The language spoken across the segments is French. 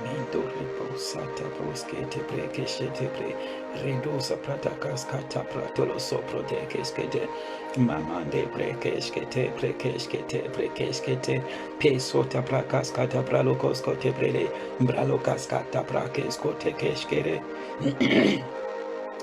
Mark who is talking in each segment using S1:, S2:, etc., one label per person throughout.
S1: Mendo ripo sata broske te bre keshe te bre redosa prata kaskata pratolo sopro de keskete mama de bre keskete bre keskete bre keskete pesota prakaskata pralokos kote brele bralo kaskata prakeskote keskere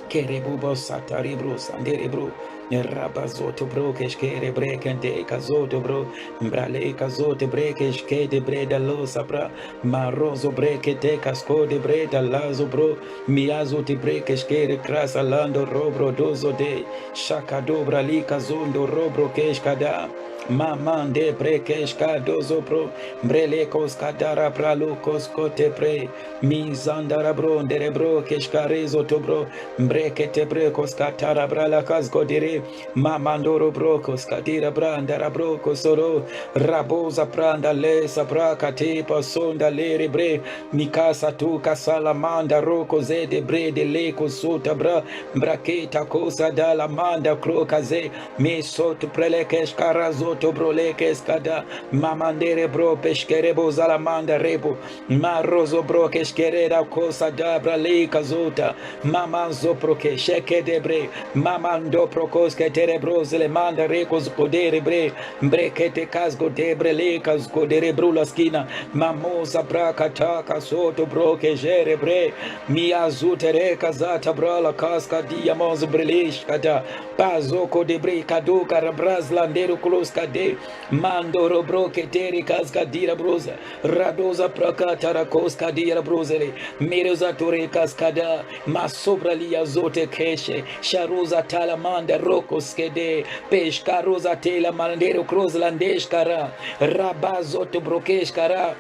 S1: Kerebubo satari bro sandere bro rabazoto bro keshkere brekende kazoto bro brale kazote brekeshke de breda lo sabra marozo brekete kasko de breda lazo bro miazo te brekeshkere krasa lando robro dozo de shaka dobra li kazondo robro keshkada Maman de brekeshka dozo bro brele koskadara pralo koskote pre mizandara bro ndere bro keshkarezo to bro brekete brekos katara brala kasgodire mamandoro brokos kadira brandara brokos soro raboza pranda le sabra kate pasonda le bre mikasa tu kasalamanda roko zede bre de le kosota bra braketa kosa dala manda krokaze me soto prelekesh karazoto brolekes kada mamandere bro peshkere bozalamanda rebo marozo bro keshkere da kosa dabra le kazota mama zoproke sheke debre mamando prokos ke terebros le manda rekos kodere bre brekete kasgo debre le kasgo dere brula skina mamosa braka taka soto broke jere bre mia zutere kazata brala kaska diamos brelish kada pazoko debre kado karabras landero klos kade mandoro broke tere kaska dira broza radoza prakata rakos kadira brozele meroza tore kaskada masobra lia zote keshe sharuza talamanda rokos kede peshkaruza tela mandero krozlandesh kara rabazoto brokesh kara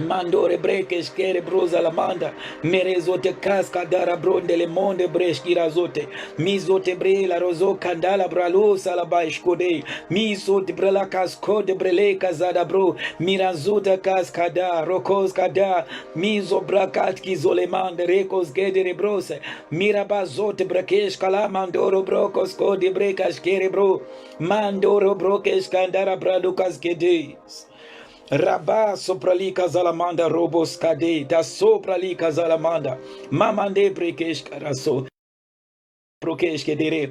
S1: Mandore brekes kere broza la manda merezote kaska dara bronde le monde breshkira zote mizote bre la rozo kandala bralo salaba ishkode mizote brela kasko de brele kazada bro mirazuta kaskada rokos kada mizo brakat kizole mande rekos gedere brose mirabazote brekesh kala mandoro brokos kode brekas kere bro mandoro brokesh kandara bralukas kedes Rabba sopralika zalamanda robos kade da sopralika zalamanda mamande prekesh karaso prokesh kedere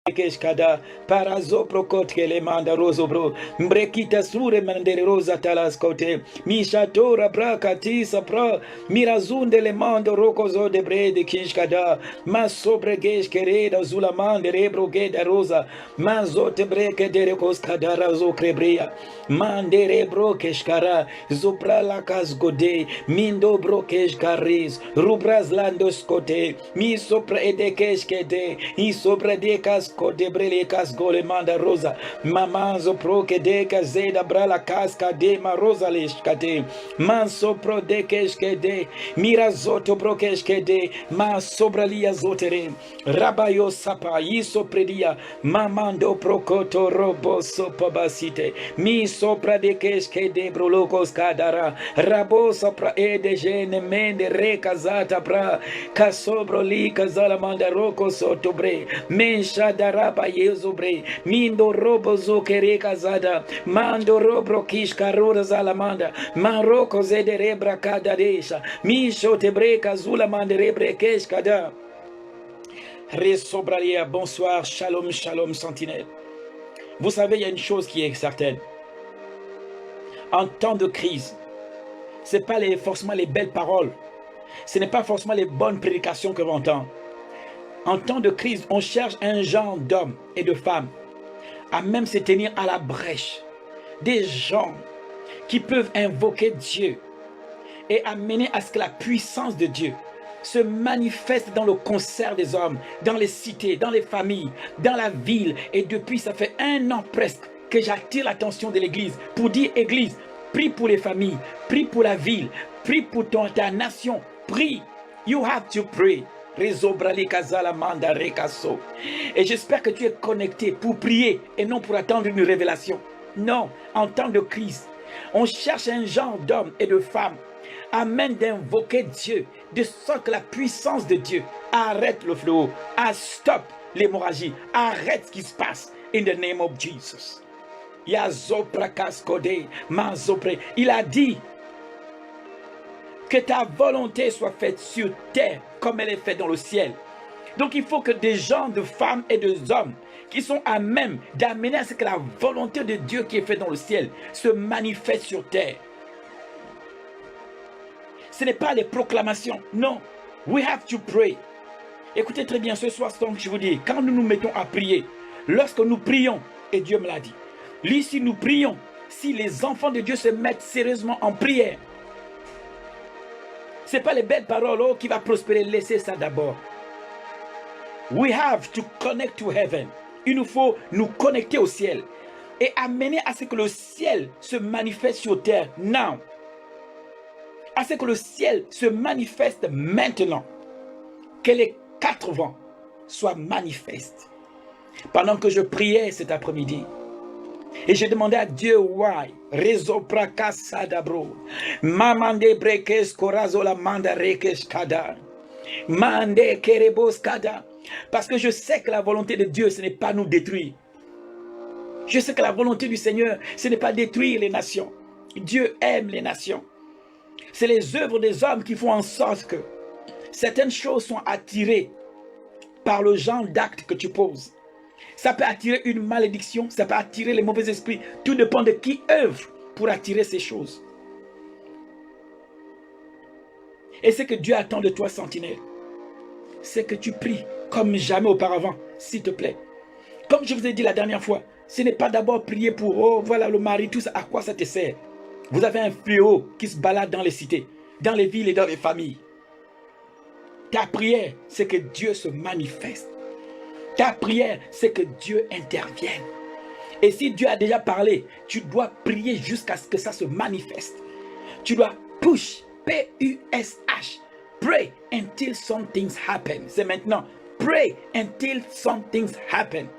S1: Keshkada parazo prokot kele manda rozo bro mbrekita sure mandere roza talas kote mishatora brakati sapra mirazunde le mando rokozo de brede kishkada masobre gesh kereda zula mande rebro geda roza mazote breke dere koskada razo krebrea mandere bro keshkara zopra la kas gode mindo bro keshkaris rubraz landos kote mi sopra edekeshkede i sopra dekas Kodebrele kas gole manda rosa mamanzo pro kede kazeda brala kaska de marosa leshkade manso pro de keshkede mirazoto pro keshkede masobralia zotere rabayo sapa iso predia mamando prokoto robo sopabasite mi sopra de keshkede brolokos kadara rabo sopra edegene mende rekazata pra kasobro li kazala manda roko sotobre mensha daraba yezubre mindo robo zokere kazada mando robro kish karura zalamanda maroko zede rebra kadadesha misho tebre kazula mande rebre kesh kada resobralia. Bonsoir, shalom shalom sentinelle. Vous savez, il y a une chose qui est certaine. En temps de crise, c'est pas forcément les belles paroles, ce n'est pas forcément les bonnes prédications que l'on entend. En temps de crise, on cherche un genre d'hommes et de femmes à même se tenir à la brèche. Des gens qui peuvent invoquer Dieu et amener à ce que la puissance de Dieu se manifeste dans le concert des hommes, dans les cités, dans les familles, dans la ville. Et depuis, ça fait 1 an presque que j'attire l'attention de l'Église pour dire, Église, prie pour les familles, prie pour la ville, prie pour ta nation, prie. You have to pray. Et j'espère que tu es connecté pour prier et non pour attendre une révélation. Non, en temps de crise, on cherche un genre d'hommes et de femmes à même d'invoquer Dieu, de sorte que la puissance de Dieu arrête le fléau, stop l'hémorragie, arrête ce qui se passe. In the name of Jesus. Il a dit, Que ta volonté soit faite sur terre comme elle est faite dans le ciel. Donc il faut que des gens, de femmes et des hommes qui sont à même d'amener à ce que la volonté de Dieu qui est faite dans le ciel se manifeste sur terre. Ce n'est pas les proclamations, non. We have to pray. Écoutez très bien ce soir, donc je vous dis, quand nous nous mettons à prier, lorsque nous prions, et Dieu me l'a dit, lui, si nous prions, si les enfants de Dieu se mettent sérieusement en prière, ce n'est pas les belles paroles qui vont prospérer, laissez ça d'abord. We have to connect to heaven. Il nous faut nous connecter au ciel et amener à ce que le ciel se manifeste sur terre now. À ce que le ciel se manifeste maintenant. Que les 4 vents soient manifestes. Pendant que je priais cet après-midi, et je demandais à Dieu, why? Rezo prakasadabro. Mamande brekes korazola manda rekes kada. Mande kerebos kada. Parce que je sais que la volonté de Dieu, ce n'est pas nous détruire. Je sais que la volonté du Seigneur, ce n'est pas détruire les nations. Dieu aime les nations. C'est les œuvres des hommes qui font en sorte que certaines choses sont attirées par le genre d'acte que tu poses. Ça peut attirer une malédiction, ça peut attirer les mauvais esprits. Tout dépend de qui œuvre pour attirer ces choses. Et ce que Dieu attend de toi, sentinelle, c'est que tu pries comme jamais auparavant, s'il te plaît. Comme je vous ai dit la dernière fois, ce n'est pas d'abord prier pour, oh voilà le mari, tout ça, à quoi ça te sert? Vous avez un fléau qui se balade dans les cités, dans les villes et dans les familles. Ta prière, c'est que Dieu se manifeste. Ta prière, c'est que Dieu intervienne. Et si Dieu a déjà parlé, tu dois prier jusqu'à ce que ça se manifeste. Tu dois push, P-U-S-H. Pray until something happens. C'est maintenant. Pray until something happens.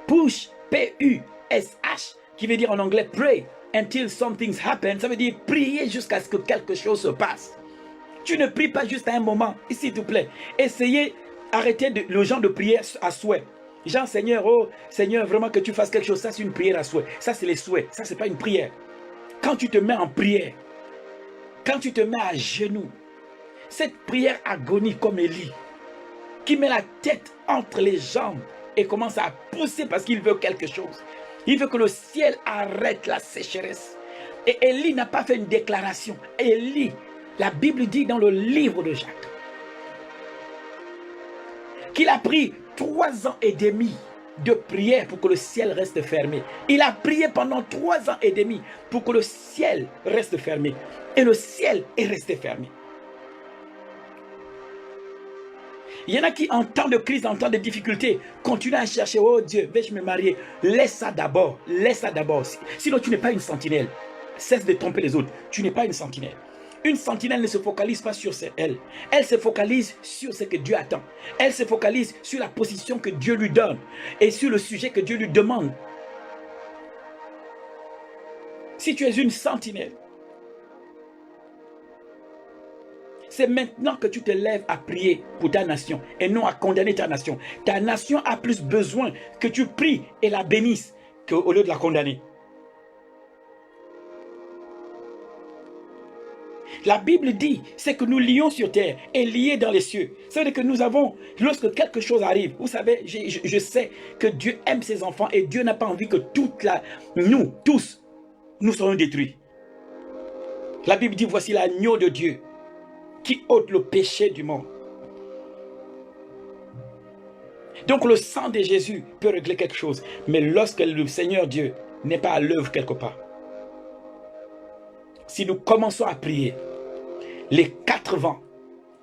S1: Push, P-U-S-H, qui veut dire en anglais pray until something happens. Ça veut dire prier jusqu'à ce que quelque chose se passe. Tu ne pries pas juste à un moment, s'il te plaît. Essayez, arrêtez le genre de prière à souhait. Genre, Seigneur, oh Seigneur, vraiment que tu fasses quelque chose, ça c'est une prière à souhait. Ça c'est les souhaits, ça c'est pas une prière. Quand tu te mets en prière, quand tu te mets à genoux, cette prière agonique comme Élie, qui met la tête entre les jambes et commence à pousser parce qu'il veut quelque chose. Il veut que le ciel arrête la sécheresse. Et Élie n'a pas fait une déclaration. Élie, la Bible dit dans le livre de Jacques, qu'il a pris 3 ans et demi de prière pour que le ciel reste fermé. Il a prié pendant 3 ans et demi pour que le ciel reste fermé. Et le ciel est resté fermé. Il y en a qui, en temps de crise, en temps de difficulté, continuent à chercher, oh Dieu, vais-je me marier? Laisse ça d'abord, laisse ça d'abord. Sinon, tu n'es pas une sentinelle. Cesse de tromper les autres. Tu n'es pas une sentinelle. Une sentinelle ne se focalise pas sur elle. Elle se focalise sur ce que Dieu attend. Elle se focalise sur la position que Dieu lui donne et sur le sujet que Dieu lui demande. Si tu es une sentinelle, c'est maintenant que tu te lèves à prier pour ta nation et non à condamner ta nation. Ta nation a plus besoin que tu pries et la bénisses qu'au lieu de la condamner. La Bible dit, c'est que nous lions sur terre et liés dans les cieux. Ça veut dire que nous avons, lorsque quelque chose arrive, vous savez, je sais que Dieu aime ses enfants et Dieu n'a pas envie que nous, tous, nous soyons détruits. La Bible dit, voici l'agneau de Dieu qui ôte le péché du monde. Donc le sang de Jésus peut régler quelque chose, mais lorsque le Seigneur Dieu n'est pas à l'œuvre quelque part, si nous commençons à prier, les 4 vents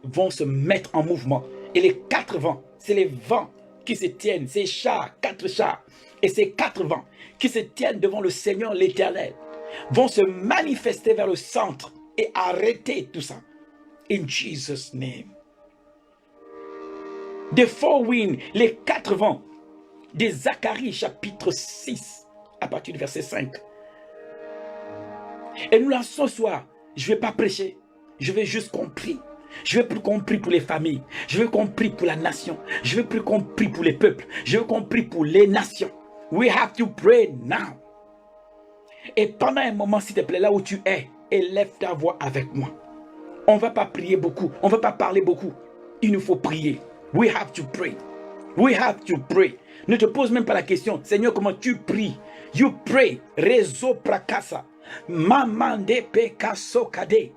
S1: vont se mettre en mouvement. Et les 4 vents, c'est les vents qui se tiennent, ces chars, 4 chars. Et ces 4 vents qui se tiennent devant le Seigneur l'Éternel vont se manifester vers le centre et arrêter tout ça. In Jesus' name. The 4 winds, les 4 vents de Zacharie chapitre 6, à partir du verset 5. Et nous là ce soir, je ne vais pas prêcher, je vais juste qu'on prie. Je veux plus qu'on prie pour les familles, je veux qu'on prie pour la nation, je veux plus qu'on prie pour les peuples, je veux qu'on prie pour les nations. We have to pray now. Et pendant un moment, s'il te plaît, là où tu es, élève ta voix avec moi. On ne va pas prier beaucoup. On ne va pas parler beaucoup. Il nous faut prier. We have to pray. We have to pray. Ne te pose même pas la question, Seigneur, comment tu pries? You pray. Rezo prakasa. Mamande pekaso kade.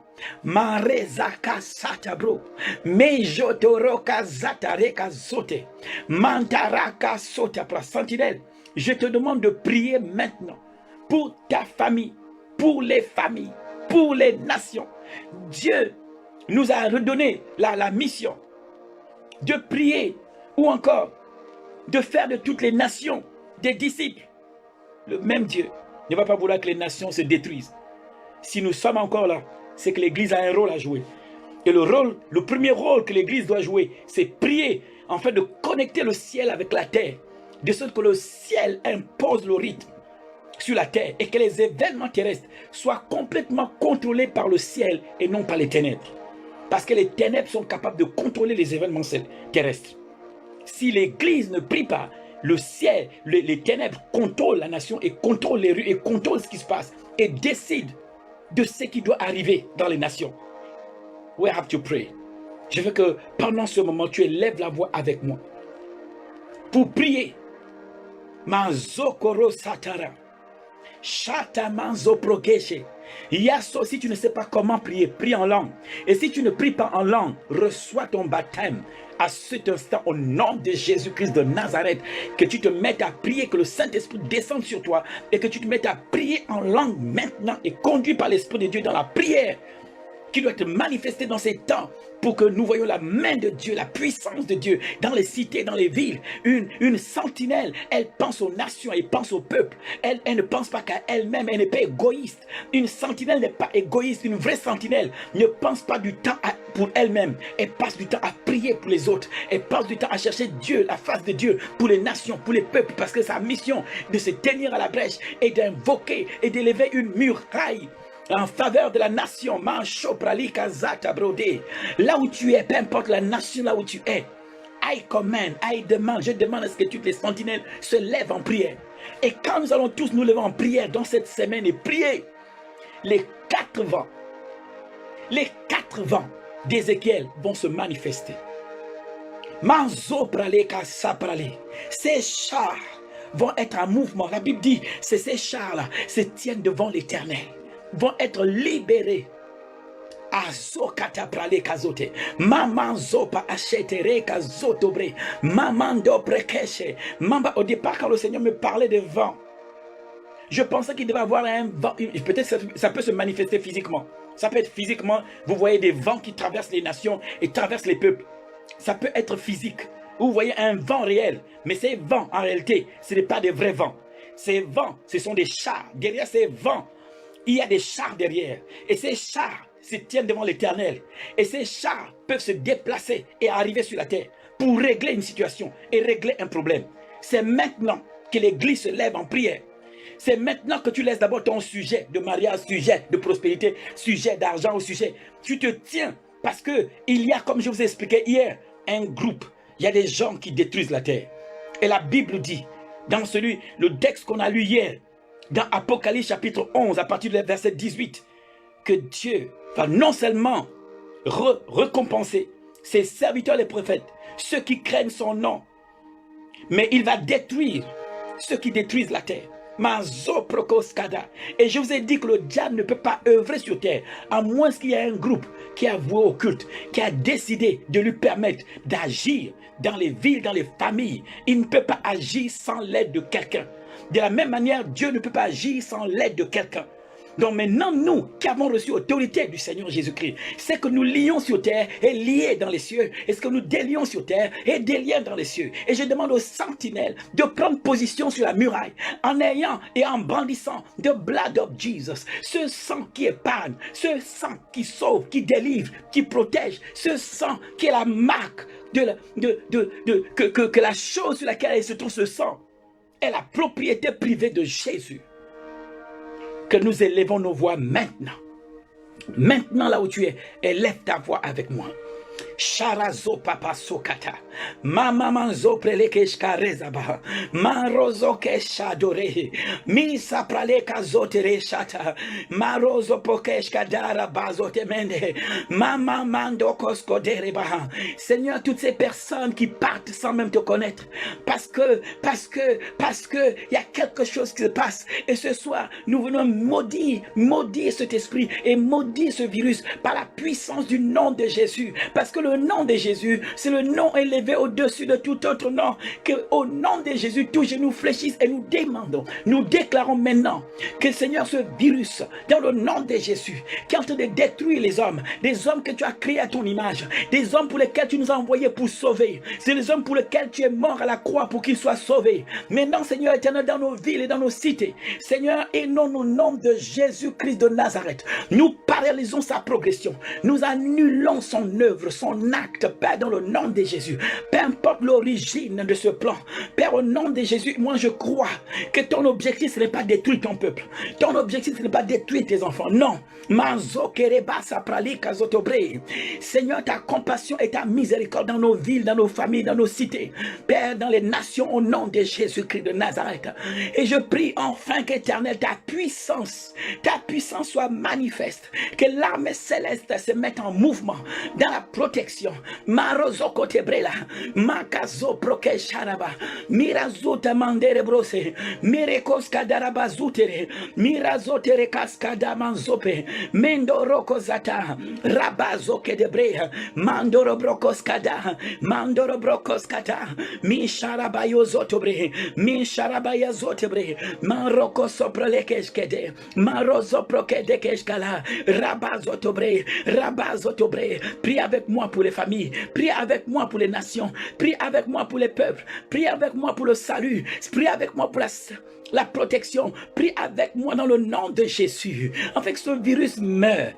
S1: Marezaka satabro. Mejotoroka zatareka zote. Mantaraka sotapra. Sentinelle, je te demande de prier maintenant pour ta famille, pour les familles, pour les nations. Dieu nous a redonné la mission de prier ou encore de faire de toutes les nations des disciples. Le même Dieu ne va pas vouloir que les nations se détruisent. Si nous sommes encore là, c'est que l'Église a un rôle à jouer. Et le premier rôle que l'Église doit jouer, c'est prier, en fait, de connecter le ciel avec la terre, de sorte que le ciel impose le rythme sur la terre et que les événements terrestres soient complètement contrôlés par le ciel et non par les ténèbres. Parce que les ténèbres sont capables de contrôler les événements terrestres. Si l'Église ne prie pas, le ciel, les ténèbres contrôlent la nation et contrôlent les rues et contrôlent ce qui se passe et décident de ce qui doit arriver dans les nations. We have to pray. Je veux que pendant ce moment, tu élèves la voix avec moi pour prier. Manzokoro satara. Shata manzo progeshe. Yaso, si tu ne sais pas comment prier, prie en langue. Et si tu ne pries pas en langue, reçois ton baptême à cet instant au nom de Jésus-Christ de Nazareth. Que tu te mettes à prier, que le Saint-Esprit descende sur toi et que tu te mettes à prier en langue maintenant et conduit par l'Esprit de Dieu dans la prière qui doit être manifestée dans ces temps pour que nous voyions la main de Dieu, la puissance de Dieu dans les cités, dans les villes. Une sentinelle, elle pense aux nations, elle pense au peuple. Elle ne pense pas qu'à elle-même, elle n'est pas égoïste. Une sentinelle n'est pas égoïste. Une vraie sentinelle ne pense pas du temps pour elle-même. Elle passe du temps à prier pour les autres. Elle passe du temps à chercher Dieu, la face de Dieu pour les nations, pour les peuples, parce que sa mission de se tenir à la brèche et d'invoquer et d'élever une muraille en faveur de la nation. Là où tu es, peu importe la nation là où tu es, je demande à ce que toutes les sentinelles se lèvent en prière. Et quand nous allons tous nous lever en prière dans cette semaine et prier, les quatre vents d'Ézéchiel vont se manifester. Ces chars vont être en mouvement. La Bible dit, c'est ces chars-là se tiennent devant l'Éternel, vont être libérés. Azokataprale kazote. Maman zopa achetere kazotobre. Maman dobrekeshe. Mamba, au départ, quand le Seigneur me parlait de vent, je pensais qu'il devait avoir un vent. Peut-être ça peut se manifester physiquement. Ça peut être physiquement. Vous voyez des vents qui traversent les nations et traversent les peuples. Ça peut être physique. Vous voyez un vent réel. Mais ces vents, en réalité, ce n'est pas des vrais vents. Ces vents, ce sont des chars. Derrière ces vents, il y a des chars derrière. Et ces chars se tiennent devant l'Éternel. Et ces chars peuvent se déplacer et arriver sur la terre pour régler une situation et régler un problème. C'est maintenant que l'Église se lève en prière. C'est maintenant que tu laisses d'abord ton sujet de mariage, sujet de prospérité, sujet d'argent au sujet. Tu te tiens parce que il y a, comme je vous ai expliqué hier, un groupe. Il y a des gens qui détruisent la terre. Et la Bible dit, dans le texte qu'on a lu hier, dans Apocalypse chapitre 11, à partir du verset 18, que Dieu va non seulement récompenser ses serviteurs les prophètes, ceux qui craignent son nom, mais il va détruire ceux qui détruisent la terre. Et je vous ai dit que le diable ne peut pas œuvrer sur terre, à moins qu'il y ait un groupe qui a voué au culte, qui a décidé de lui permettre d'agir dans les villes, dans les familles. Il ne peut pas agir sans l'aide de quelqu'un. De la même manière, Dieu ne peut pas agir sans l'aide de quelqu'un. Donc maintenant, nous qui avons reçu l'autorité du Seigneur Jésus-Christ, c'est que nous lions sur terre et liés dans les cieux. Est-ce que nous délions sur terre et délions dans les cieux? Et je demande aux sentinelles de prendre position sur la muraille en ayant et en brandissant the blood of Jesus. Ce sang qui épargne, ce sang qui sauve, qui délivre, qui protège, ce sang qui est la marque que la chose sur laquelle se trouve ce sang est la propriété privée de Jésus. Que nous élevons nos voix maintenant. Maintenant là où tu es, élève ta voix avec moi. Sharazo papa sokata. Mama manzo preleke shkarezaba. Marozo ke shadore. Misa praleka zotere shata. Marozo pokesh kadara bazo temende. Mama mando koskodere baha. Seigneur, toutes ces personnes qui partent sans même te connaître. Parce que il y a quelque chose qui se passe. Et ce soir, nous venons maudire cet esprit et maudire ce virus par la puissance du nom de Jésus. Parce que le nom de Jésus, c'est le nom élevé au-dessus de tout autre nom. Que au nom de Jésus, tous genoux fléchissent et nous demandons, nous déclarons maintenant que Seigneur, ce virus, dans le nom de Jésus, qui est en train de détruire les hommes, des hommes que tu as créés à ton image, des hommes pour lesquels tu nous as envoyés pour sauver, c'est les hommes pour lesquels tu es mort à la croix pour qu'ils soient sauvés. Maintenant, Seigneur éternel, dans nos villes et dans nos cités, Seigneur, et non au nom de Jésus-Christ de Nazareth, nous paralysons sa progression, nous annulons son œuvre, son acte, Père, dans le nom de Jésus. Peu importe l'origine de ce plan, Père, au nom de Jésus, moi je crois que ton objectif, ce n'est pas détruire ton peuple. Ton objectif, ce n'est pas détruire tes enfants. Non. Seigneur, ta compassion et ta miséricorde dans nos villes, dans nos familles, dans nos cités. Père, dans les nations, au nom de Jésus-Christ de Nazareth. Et je prie enfin qu'éternel, ta puissance soit manifeste. Que l'armée céleste se mette en mouvement dans la protection. Marozo kotebrela, makazo proke sharaba, mirazuta mandere brose, mirekos kadaraba zutere, mirazotere kaskada manzope, mendoro kozata, rabazo kedebrea, mandoro brokos kada, mandoro brokos kata, mi sharabayo zotobre, mi sharabaya zotebre, maroko soprolekeskede, marozo prokede keskala, rabazotobre, rabazotobre. Prie avec moi pour les familles, prie avec moi pour les nations, prie avec moi pour les peuples, prie avec moi pour le salut, prie avec moi pour la protection, prie avec moi dans le nom de Jésus, afin que ce virus meure.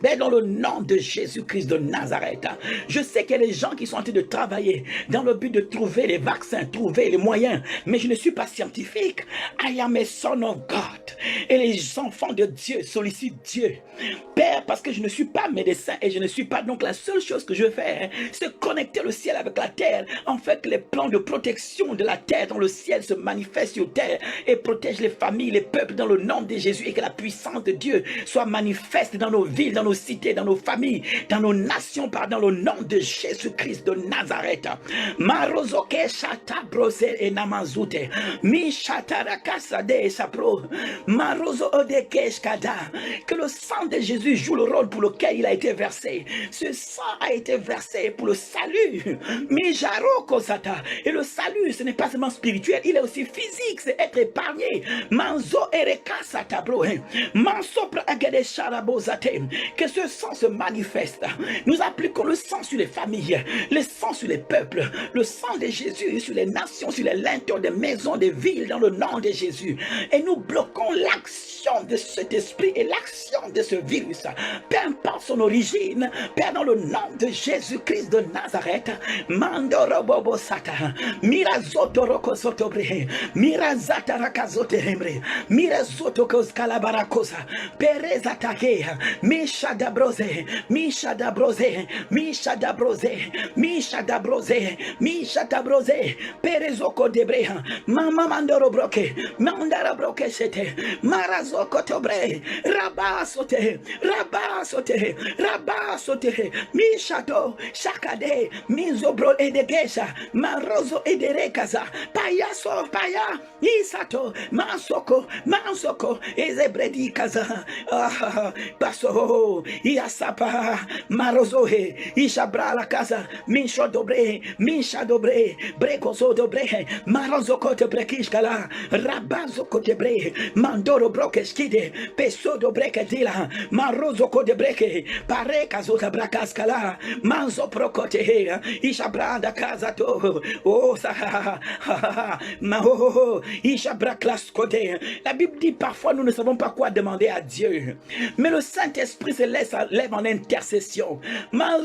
S1: Mais dans le nom de Jésus-Christ de Nazareth, je sais qu'il y a des gens qui sont en train de travailler dans le but de trouver les vaccins, trouver les moyens, mais je ne suis pas scientifique. I am a son of God. Et les enfants de Dieu sollicitent Dieu. Père, parce que je ne suis pas médecin et je ne suis pas, donc la seule chose que je fais, c'est connecter le ciel avec la terre, en fait que les plans de protection de la terre dans le ciel se manifestent sur terre et protègent les familles, les peuples dans le nom de Jésus, et que la puissance de Dieu soit manifeste dans nos villes, dans nos cités, dans nos familles, dans nos nations, par dans le nom de Jésus-Christ de Nazareth. Marozoke shata brose et namazute, mi shata rakasa de sapro, marozo odeke shkada. Que le sang de Jésus joue le rôle pour lequel il a été versé. Ce sang a été versé pour le salut. Mi jaro kosata. Et le salut, ce n'est pas seulement spirituel, il est aussi physique, c'est être épargné. Manzo ereka satabro, mansopra agade sharabozate. Que ce sang se manifeste. Nous appliquons le sang sur les familles, le sang sur les peuples, le sang de Jésus sur les nations, sur les lintons des maisons, des villes, dans le nom de Jésus. Et nous bloquons l'action de cet esprit et l'action de ce virus. Peu importe son origine, Père, dans le nom de Jésus-Christ de Nazareth, Mandorobobo Sata, Mirazotoro Sotobre, Mirazata Rakazoterembre, Mirazotokos Calabaracosa, Perez Atake, Misha Dabrose, Misha Dabrose, Misha Dabrose, Misha Dabrose, Misha Dabrose, Perezoko Debreha, Mama Mandoro Broke, Mandara Broke Sete, Marazoko Tobre, Rabasote, Rabasote, Rabasote, Mishato, Shakade, Mizobro Edekesha, Marozo Ederekaza, Payaso, Paya, Isato, Mansoko, Mansoko, Ezebredi Kaza, Baso, Iasapa, Marozohe, Ishabra la casa, Misho dobre, Brekozo dobre, Marozoko te brekishkala, Rabazoko te bre, Mandoro brokeskide, Peso dobre kadila, Marozoko de breke, Parekazo tabrakaskala, Manzo prokote, Ishabra da casa to, oh sa, Maho, Ishabra klaskode. La Bible dit parfois nous ne savons pas quoi demander à Dieu, mais le Saint-Esprit céleste lève en intercession. La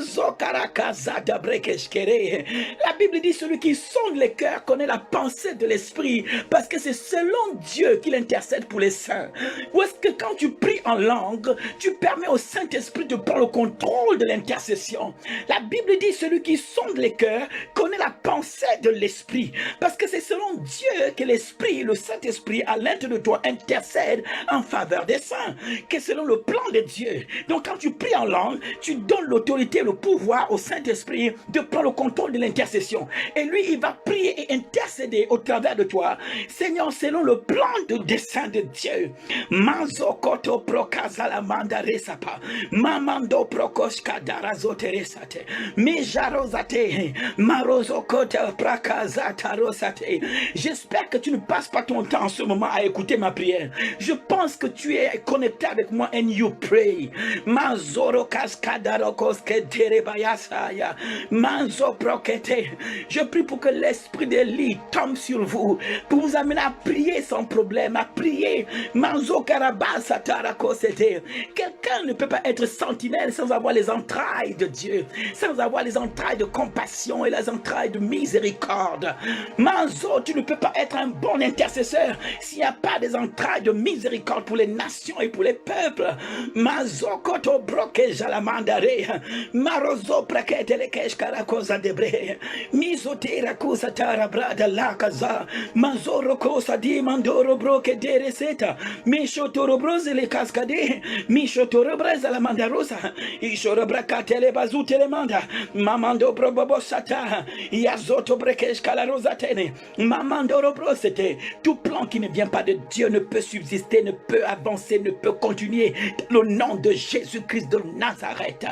S1: Bible dit celui qui sonde les cœurs connaît la pensée de l'esprit, parce que c'est selon Dieu qu'il intercède pour les saints. Ou est-ce que quand tu pries en langue, tu permets au Saint-Esprit de prendre le contrôle de l'intercession? La Bible dit celui qui sonde les cœurs connaît la pensée de l'esprit, parce que c'est selon Dieu que l'esprit, le Saint-Esprit à l'intérieur de toi intercède en faveur des saints, que selon le plan de Dieu. Donc quand tu pries en langue, tu donnes l'autorité, le pouvoir au Saint-Esprit de prendre le contrôle de l'intercession, et lui il va prier et intercéder au travers de toi, Seigneur, selon le plan de dessein de Dieu. Mazokoto prokazalamanda resapa, mamando prokoshka darazoteresate, mijarosate, marozokota prakazatarosate. J'espère que tu ne passes pas ton temps en ce moment à écouter ma prière. Je pense que tu es connecté avec moi and you pray. Mazoro kaskadarokos keterebayasaya, manzo prokete. Je prie pour que l'esprit d'Élie tombe sur vous, pour vous amener à prier sans problème, à prier. Manzo karabasatarakosete. Quelqu'un ne peut pas être sentinelle sans avoir les entrailles de Dieu, sans avoir les entrailles de compassion et les entrailles de miséricorde. Manzo, tu ne peux pas être un bon intercesseur s'il n'y a pas des entrailles de miséricorde pour les nations et pour les peuples. Manzo koto broke jalamandare, marozo prakete lekesh karakosa debre, misotera kusa tarabrada lakaza, manzoro kosa di mandoro broke dere seta, mishotoro brose le cascade, mishotoro breza la mandarosa, ishoro brakate le bazute le manda, mamando probobo sata, yazoto brekesh kalarosa tene, mamandoro brosete. Tout plan qui ne vient pas de Dieu ne peut subsister, ne peut avancer, ne peut continuer. Dans le nom de Jésus-Christ de Nazareth,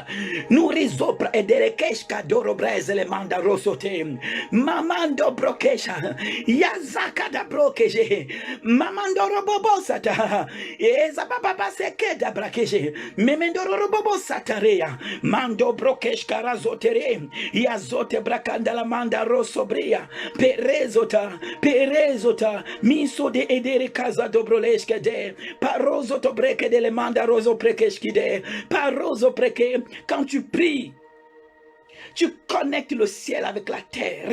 S1: nous risopra et derekesh kadoro breze le mandarosote, mamando brokesha, yazaka da brokeje, mamandoro bobo sata, ezababa seke da brakeje, memendoro bobo satareya, mando brokesh karazotere, yazote brakanda la mandarosobria, perezota, miso de edere casa dobroleshke de, parozo to breke de le mandaroso prekeshkide, parozo preke. Quand tu pries, tu connectes le ciel avec la terre.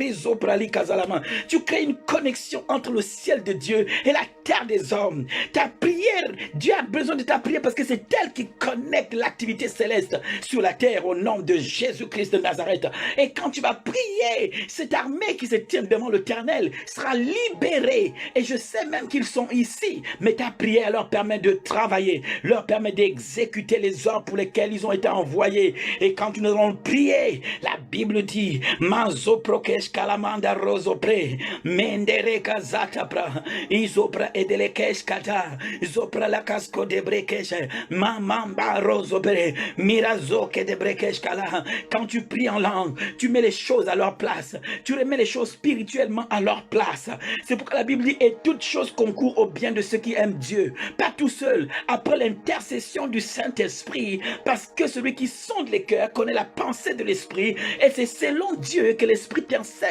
S1: Tu crées une connexion entre le ciel de Dieu et la terre des hommes. Ta prière, Dieu a besoin de ta prière parce que c'est elle qui connecte l'activité céleste sur la terre au nom de Jésus-Christ de Nazareth. Et quand tu vas prier, cette armée qui se tient devant l'Éternel sera libérée. Et je sais même qu'ils sont ici, mais ta prière leur permet de travailler, leur permet d'exécuter les ordres pour lesquels ils ont été envoyés. Et quand nous allons prier, la Bible dit, Manzo prokesh kalamanda rozopre, mendere kazatapra, izopra edelekesh kata, zopra la casco de brekesh, mamamba rozopre, mirazoke de brekesh kala. Quand tu pries en langue, tu mets les choses à leur place, tu remets les choses spirituellement à leur place. C'est pourquoi la Bible dit, et toutes choses concourent au bien de ceux qui aiment Dieu, pas tout seul, après l'intercession du Saint-Esprit, parce que celui qui sonde les cœurs connaît la pensée de l'Esprit, et c'est selon Dieu que l'Esprit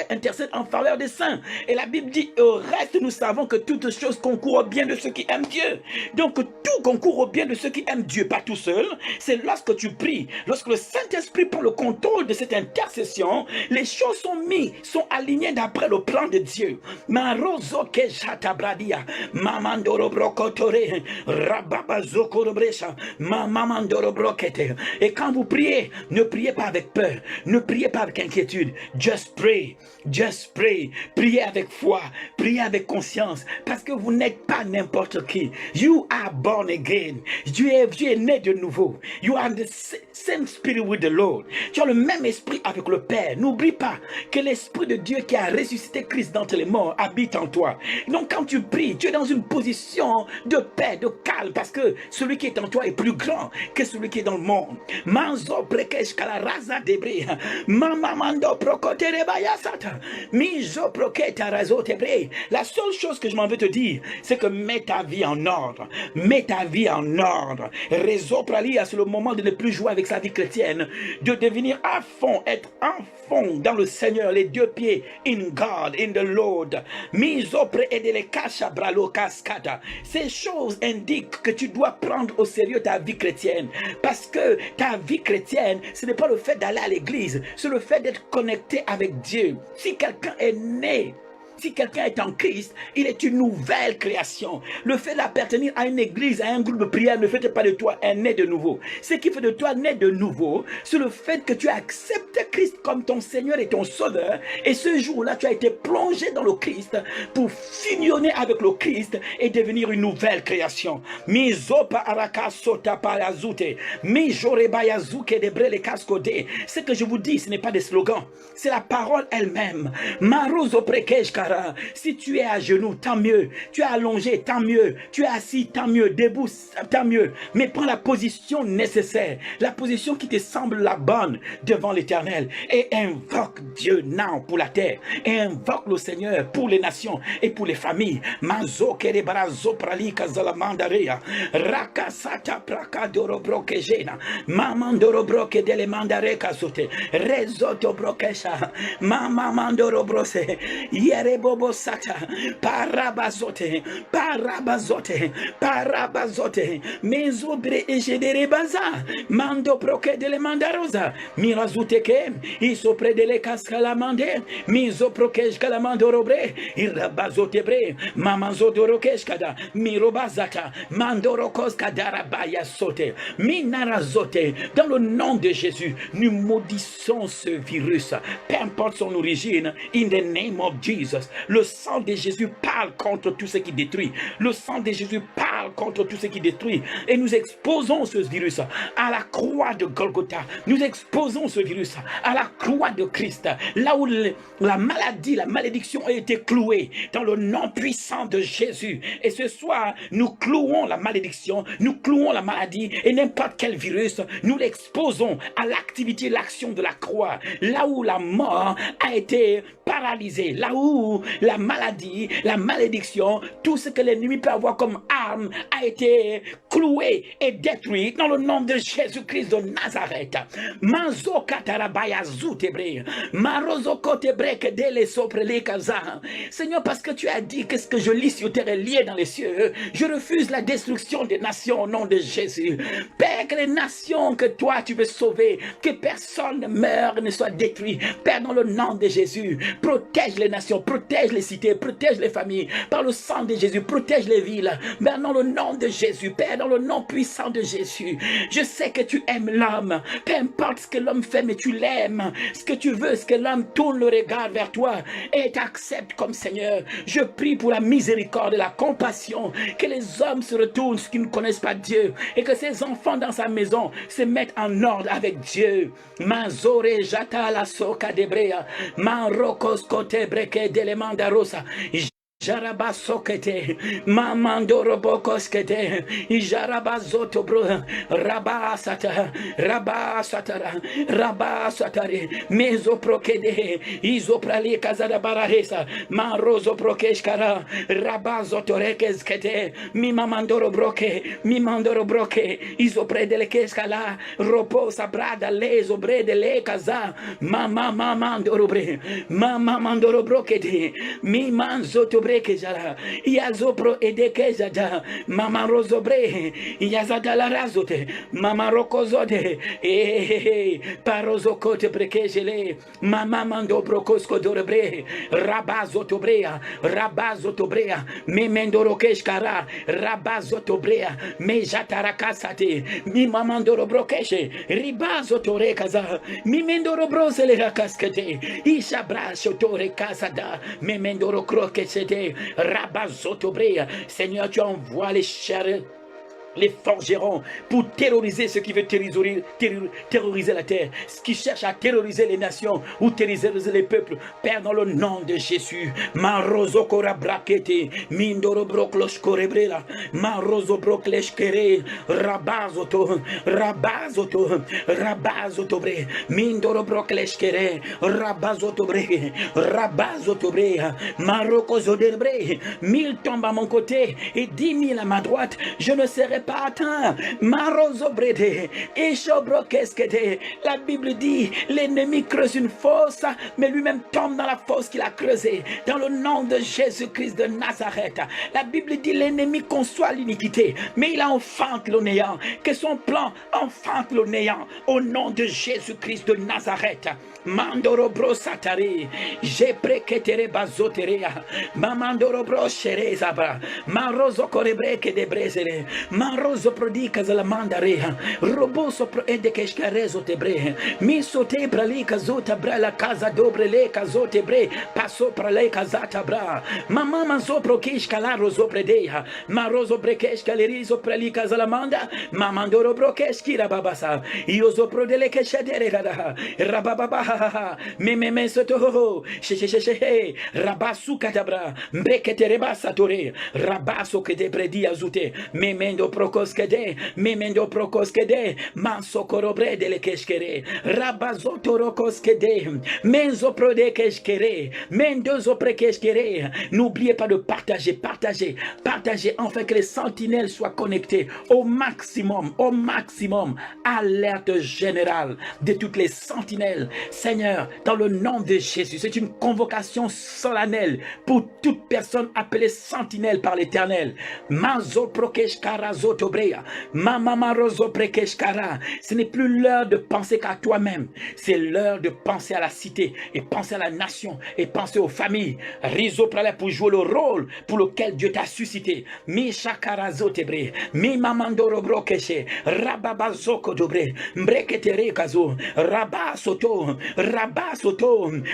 S1: intercède en faveur des saints. Et la Bible dit, au reste, nous savons que toutes choses concourent au bien de ceux qui aiment Dieu. Donc tout concourt au bien de ceux qui aiment Dieu, pas tout seul. C'est lorsque tu pries, lorsque le Saint-Esprit prend le contrôle de cette intercession, les choses sont alignées d'après le plan de Dieu. Et quand vous priez, ne priez pas avec peur, ne priez pas avec inquiétude. Just pray, just pray. Priez avec foi, priez avec conscience, parce que vous n'êtes pas n'importe qui. You are born again. Tu es né de nouveau. You are the same spirit with the Lord. Tu as le même esprit avec le Père. N'oublie pas que l'esprit de Dieu qui a ressuscité Christ d'entre les morts habite en toi. Donc quand tu pries, tu es dans une position de paix, de calme, parce que celui qui est en toi est plus grand que celui qui est dans le monde. Manzo prekesh kala raza debre, mamamando prokotere bayasata, mijo proketa razo tebre. La seule chose que je m'en veux te dire, c'est que mets ta vie en ordre. ordre. Mets ta vie en ordre. Réseau pralia, c'est le moment de ne plus jouer avec sa vie chrétienne, de devenir à fond, être à fond dans le Seigneur, les deux pieds in God, in the Lord. Misopre et de les cacha bralo cascata. Ces choses indiquent que tu dois prendre au sérieux ta vie chrétienne, parce que ta vie chrétienne, ce n'est pas le fait d'aller à l'église, c'est le fait d'être connecté avec Dieu. Si quelqu'un est né, si quelqu'un est en Christ, il est une nouvelle création. Le fait d'appartenir à une église, à un groupe de prière, ne fait pas de toi un né de nouveau. Ce qui fait de toi né de nouveau, c'est le fait que tu acceptes Christ comme ton Seigneur et ton Sauveur. Et ce jour-là, tu as été plongé dans le Christ pour fusionner avec le Christ et devenir une nouvelle création. Ce que je vous dis, ce n'est pas des slogans, c'est la parole elle-même. Si tu es à genoux, tant mieux. Tu es allongé, tant mieux. Tu es assis, tant mieux. Debout, tant mieux. Mais prends la position nécessaire, la position qui te semble la bonne devant l'Éternel, et invoque Dieu now pour la terre, et invoque le Seigneur pour les nations et pour les familles. Manzo kerebarazo pralika zalamandarea rakasata prakadoro brokejena mamandoro broke dele mandare kasote rezoto brokesha mama mandoro brose Yerebobo sata, parabazote, parabazote, parabazote, mezobre ejedere baza, mando proke de le mandarosa, mirazuteke, isopre de le cascalamande, miso prokej calamandorobre, irabazotebre, mamazodorokeshkada, mirobazata, mandorokos kadarabaya sote, minarazote, dans le nom de Jésus, nous maudissons ce virus, peu importe son origine, in the name of Jesus. Le sang de Jésus parle contre tout ce qui détruit. Le sang de Jésus parle contre tout ce qui détruit. Et nous exposons ce virus à la croix de Golgotha. Nous exposons ce virus à la croix de Christ. Là où la maladie, la malédiction a été clouée dans le nom puissant de Jésus. Et ce soir, nous clouons la malédiction, nous clouons la maladie et n'importe quel virus, nous l'exposons à l'activité, l'action de la croix. Là où la mort a été paralysée, là où la maladie, la malédiction, tout ce que l'ennemi peut avoir comme arme a été cloué et détruit dans le nom de Jésus-Christ de Nazareth. Manzo katarabaya zutebre, marozo kotebreke dele soprele kaza. Seigneur, parce que tu as dit que ce que je lis sur terre est lié dans les cieux, je refuse la destruction des nations au nom de Jésus. Père, que les nations que toi tu veux sauver, que personne ne meure, ne soit détruit. Père, dans le nom de Jésus, protège les nations, protège les cités, protège les familles, par le sang de Jésus, protège les villes. Père, dans le nom de Jésus, Père, dans le nom puissant de Jésus, je sais que tu aimes l'homme, peu importe ce que l'homme fait, mais tu l'aimes. Ce que tu veux, c'est que l'homme tourne le regard vers toi et t'accepte comme Seigneur. Je prie pour la miséricorde et la compassion, que les hommes se retournent, ceux qui ne connaissent pas Dieu, et que ces enfants dans sa maison se mettent en ordre avec Dieu. Manzore jata la soka debrea, manrokos kote breke delemandarosa. Jarabasokete, mamandoro bokoskete, jarabazoto bro, rabasata, rabasatara, rabasatare, mezoprokede, izoprali kazadabararesa, marozo prokeshkara, rabazotorekeskete, mimamandoro broke, izopredele keskala, roposa brada lezo brede le kaza, mamandoro brokede, mimanzoto Kejara, Yazopro Edekejada, Mama Rosobre, Yazada la Razote, Mama Rokozode, Parozokote Prekejele, Mama Mando Brokosko Dorebre, Rabazotobrea, Rabazotobrea, Memendoro Keshkara, Rabazotobrea, Mejatarakasate, Mimamandoro Brokeshe, Ribazotorekaza, Mimendoro Brosele Rakaskete, Ishabrasho Tore Kasada, Memendoro Krokesete. Rabazotobrea. Seigneur, tu envoies les chairs les forgerons pour terroriser ceux qui veulent terroriser la terre, ce qui cherche à terroriser les nations ou terroriser les peuples. Père, dans le nom de Jésus, Marozo Kora Brakete, Mindoro Broklosh Korebrela, Marozo Broklesh Kere, Rabazoto, Rabazoto, Rabazotobre, Mindoro Broklesh Kere, Rabazotobre, Rabazotobre, Maroko Zodebre, 1000 tombent à mon côté et 10 000 à ma droite, je ne serai pas atteint. Marozobrede, Eshobrokeskede. La Bible dit, l'ennemi creuse une fosse, mais lui-même tombe dans la fosse qu'il a creusée. Dans le nom de Jésus-Christ de Nazareth. La Bible dit, l'ennemi conçoit l'iniquité, mais il enfante le néant. Que son plan enfante le néant. Au nom de Jésus-Christ de Nazareth. Mandoro bro satare, je preketere bazoterea, mamandoro bro shere zabra, marozo korebreke de brezere, marozo prodika zala mandarea, roboso pro edekeshkarezo tebre, miso te brali kazota bra la casa dobre le kazote bre, paso prale kazata bra, mama manzo prokish kala rozo predea, marozo brekesh kalerizo prali kazala manda, mamandoro brokesh kira babasa, iozo prodele keshadere rada, rababa Meme soto she rabasu katabra mbrekete rebasa tore rabaso que de predi azute memendo prokoskede manso korobre de le keshkere rabazoto rokoskede menzo prode keshkere mendozo prekeshkere. N'oubliez pas de partager afin que les sentinelles soient connectées au maximum alerte générale de toutes les sentinelles. Seigneur, dans le nom de Jésus, c'est une convocation solennelle pour toute personne appelée sentinelle par l'Éternel. Ce n'est plus l'heure de penser qu'à toi-même, c'est l'heure de penser à la cité et penser à la nation et penser aux familles. Rizo prale pour jouer le rôle pour lequel Dieu t'a suscité. Mi shakarazo tebre, mi mamandoro brokeshe, rababazoko dobre, mbreketere kazo, rabasoto.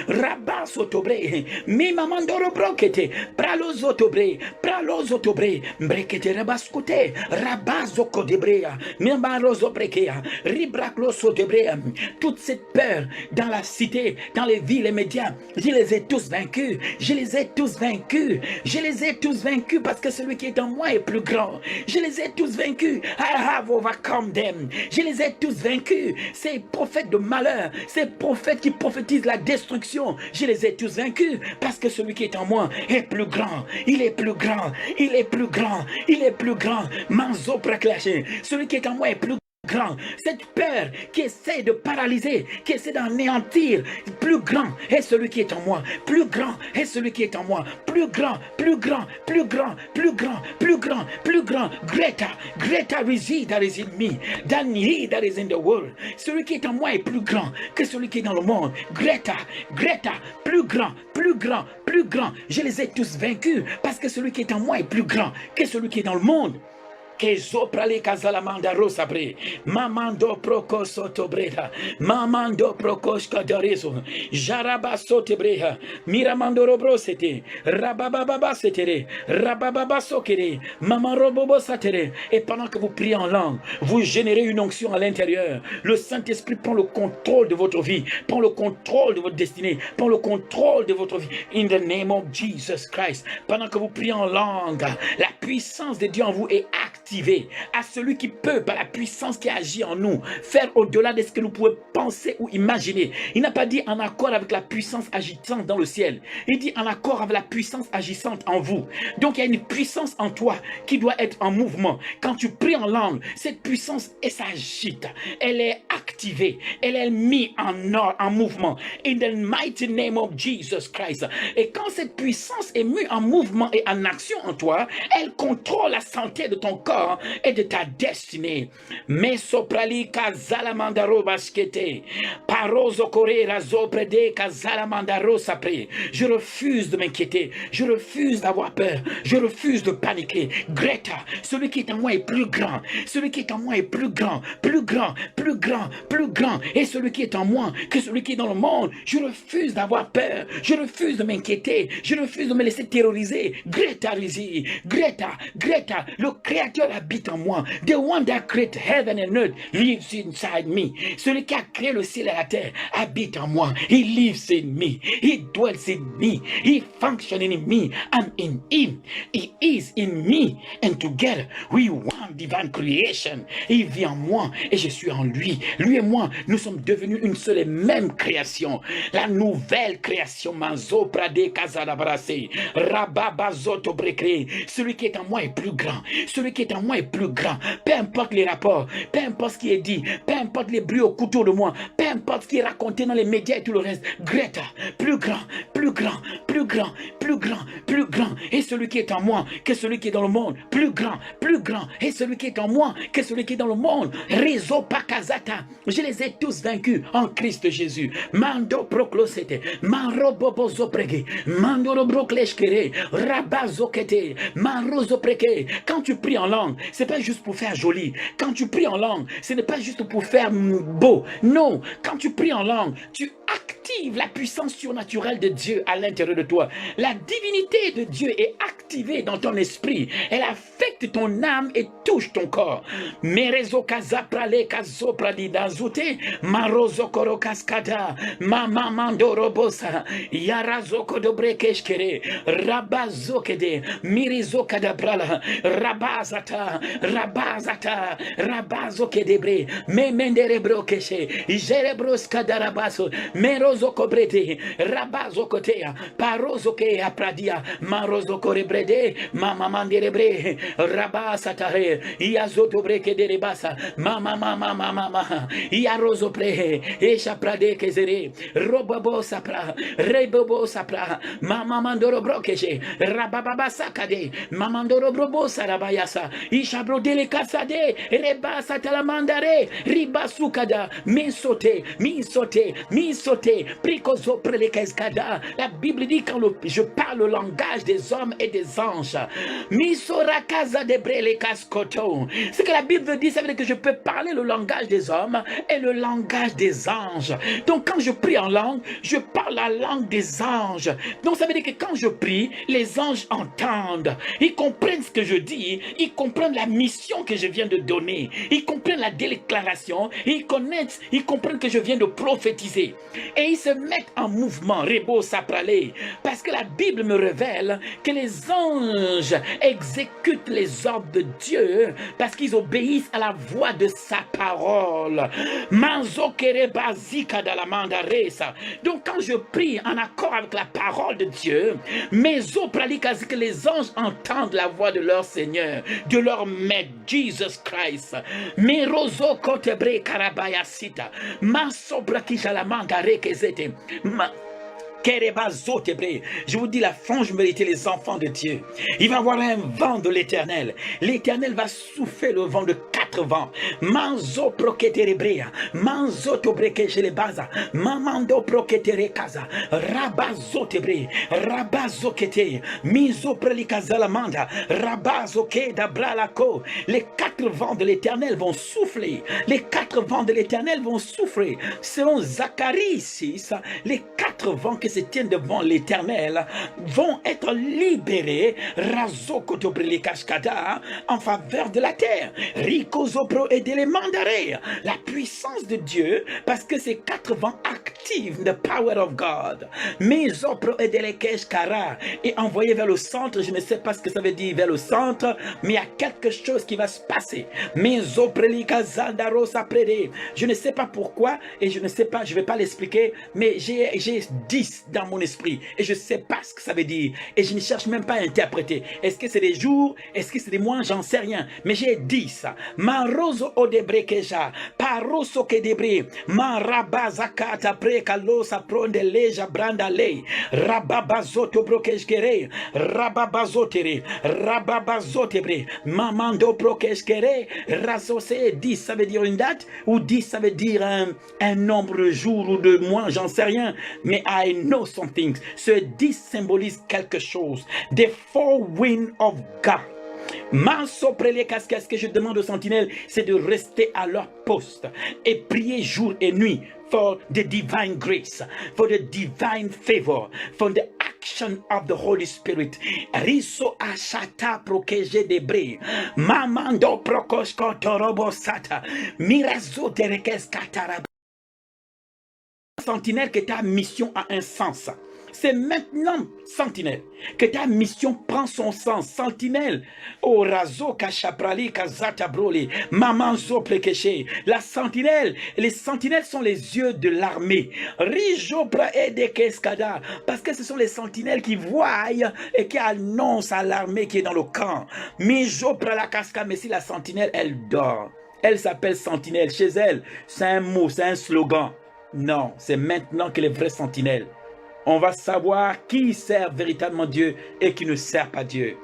S1: Rabasotobre, mi mamandoro brokete, pralozotobre, mbrekete rabaskote, rabazoko debrea, miambarozo brekea, ribrakloso debrea. Toute cette peur dans la cité, dans les villes, les médias, je les ai tous vaincus, je les ai tous vaincus parce que celui qui est en moi est plus grand. Je les ai tous vaincus. I have overcome them. Je les ai tous vaincus. Ces prophètes de malheur, ces prophètes qui prophétisent la destruction, je les ai tous vaincus parce que celui qui est en moi est plus grand. Il est plus grand. Manzo praklaché. Celui qui est en moi est plus grand. Cette peur qui essaie de paralyser, qui essaie d'anéantir, plus grand est celui qui est en moi. Plus grand est celui qui est en moi. Plus grand. Greater reside that is in me than he that is in the world. Celui qui est en moi est plus grand que celui qui est dans le monde. Greater, plus grand. Je les ai tous vaincus parce que celui qui est en moi est plus grand que celui qui est dans le monde. Que zoprale kazalamanda rosabre, mamando prokosotobreda, mamando prokoska darezo, jarabasotebreha, miramando robrosete, rabababa setere, rabababa sokere, mamarobobo satere. Et pendant que vous priez en langue, vous générez une onction à l'intérieur. Le Saint-Esprit prend le contrôle de votre vie, prend le contrôle de votre destinée, prend le contrôle de votre vie. In the name of Jesus Christ. Pendant que vous priez en langue, la puissance de Dieu en vous est active. À celui qui peut, par la puissance qui agit en nous, faire au-delà de ce que nous pouvons penser ou imaginer. Il n'a pas dit en accord avec la puissance agissante dans le ciel. Il dit en accord avec la puissance agissante en vous. Donc il y a une puissance en toi qui doit être en mouvement. Quand tu pries en langue, cette puissance, elle s'agite. Elle est activée. Elle est mise en mouvement. In the mighty name of Jesus Christ. Et quand cette puissance est mise en mouvement et en action en toi, elle contrôle la santé de ton corps et de ta destinée. Mesoprali kazalamandaro baskete. Parozo korera zoprede kazalamandaro sapre. Je refuse de m'inquiéter. Je refuse d'avoir peur. Je refuse de paniquer. Greta, celui qui est en moi est plus grand. Celui qui est en moi est plus grand. Et celui qui est en moi que celui qui est dans le monde. Je refuse d'avoir peur. Je refuse de m'inquiéter. Je refuse de me laisser terroriser. Greta, le Créateur seul habite en moi. The one that created heaven and earth lives inside me. Celui qui a créé le ciel et la terre habite en moi. He lives in me. He dwells in me. He functions in me. I'm in him. He is in me. And together we one divine creation. Il vit en moi et je suis en lui. Lui et moi, nous sommes devenus une seule et même création. La nouvelle création. Manzo prade kazadabrase. Rababazoto brekre. Celui qui est en moi est plus grand. Celui qui est en moi est plus grand. Peu importe les rapports, peu importe ce qui est dit, peu importe les bruits autour de moi, peu importe ce qui est raconté dans les médias et tout le reste. Greta, plus grand, plus grand, plus grand, plus grand, plus grand. Et celui qui est en moi, que celui qui est dans le monde, plus grand, plus grand. Et celui qui est en moi, que celui qui est dans le monde. Réseau Pakazata. Je les ai tous vaincus en Christ Jésus. Mando proclosete, marobobozo prege, mandoro brokleshkere, rabazokete, marozo preke. Quand tu pries en langue, c'est pas juste pour faire joli. Quand tu pries en langue, ce n'est pas juste pour faire beau. Non, quand tu pries en langue, tu actives la puissance surnaturelle de Dieu à l'intérieur de toi. La divinité de Dieu est activée dans ton esprit. Elle affecte ton âme et touche ton corps. Merezo kazaprale kazopradida zute, marozo koro kaskada, mama mandorobosa, yarazoko dobrekeshkere, rabazokede, mirizo kadabrala, rabazata, rabazata, rabazokedebre, memenderebrokeshe, jerebros kadarabaso, merozo kobrete, rabazo kotea, parozo ke apradia, marozo korebrede, mama manderebre, rabasatare, iazoto breke derebasa, mama, iarozo pre, esha prade kezere, robabo sapra, rebobo sapra, mama mandoro brokeshe, rabababa sakade, mamandoro brobo sarabayasa, isha brodele kasade, rebasa talamandare, ribasukada, minsote, prikozo prelekeskada. La Bible dit quand je parle le langage des hommes et des anges, misora casa de brelekaskoto. Ce que la Bible veut dire, ça veut dire que je peux parler le langage des hommes et le langage des anges. Donc quand je prie en langue, je parle la langue des anges. Donc ça veut dire que quand je prie, les anges entendent. Ils comprennent ce que je dis. Ils comprennent la mission que je viens de donner. Ils comprennent la déclaration. Ils comprennent que je viens de prophétiser. Et ils se mettent en mouvement. Rebo saprale. Parce que la Bible me révèle que les anges exécutent les ordres de Dieu parce qu'ils obéissent à la voix de sa parole. Donc quand je prie en accord avec la parole de Dieu, que les anges entendent la voix de leur Seigneur, de leur Maître, Jesus Christ. Je vous dis, la fange méritait les enfants de Dieu. Il va y avoir un vent de l'Éternel. L'Éternel va souffler le vent de 4 vents. Manzo proketerebrea, manzo tobreke chez les baza, mamando proketere kaza, rabazo tebre, rabazo kete, miso prelikazalamanda, rabazo ke dabralako. Les 4 vents de l'Éternel vont souffler. Les 4 vents de l'Éternel vont souffler. Selon Zacharie 6, les 4 vents qui se tiennent devant l'Éternel vont être libérés en faveur de la terre. Rikozopro et les mandarés. La puissance de Dieu, parce que ces 4 vents activent the power of God. Mesopro et les keshkara et envoyé vers le centre. Je ne sais pas ce que ça veut dire vers le centre, mais il y a quelque chose qui va se passer. Je ne sais pas pourquoi et je ne sais pas, je ne vais pas l'expliquer, mais j'ai 10 dans mon esprit et je ne sais pas ce que ça veut dire et je ne cherche même pas à interpréter. Est-ce que c'est des jours, est-ce que c'est des mois, j'en sais rien, mais j'ai 10. Marozo odebrekeja, paroso kedebre, marabazakata prekalosa prondeleja brandale, rababazoto brokeshkere, rababazotere, rababazotebre, mamando brokeshkere, razose. 10 ça veut dire une date ou 10 ça veut dire un nombre de jours ou de mois, j'en sais rien, mais I know something. Ce 10 symbolise quelque chose. The 4 winds of God. Ce que je demande aux sentinelles, c'est de rester à leur poste et prier jour et nuit for the divine grace, for the divine favor, for the action of the Holy Spirit. Riso ashata prokeje debre. Mamando prokosko torobo sata. Mirazo terekes katara. Sentinelle, que ta mission a un sens. C'est maintenant, sentinelle, que ta mission prend son sens. Sentinelle, oh razo kachaprali kazata broli, maman zo plekeche. La sentinelle, les sentinelles sont les yeux de l'armée. Rijopra edekeskada, parce que ce sont les sentinelles qui voient et qui annoncent à l'armée qui est dans le camp. Mijopra la casca, mais si la sentinelle, elle dort. Elle s'appelle sentinelle. Chez elle, c'est un mot, c'est un slogan. Non, c'est maintenant que les vrais sentinelles. On va savoir qui sert véritablement Dieu et qui ne sert pas Dieu.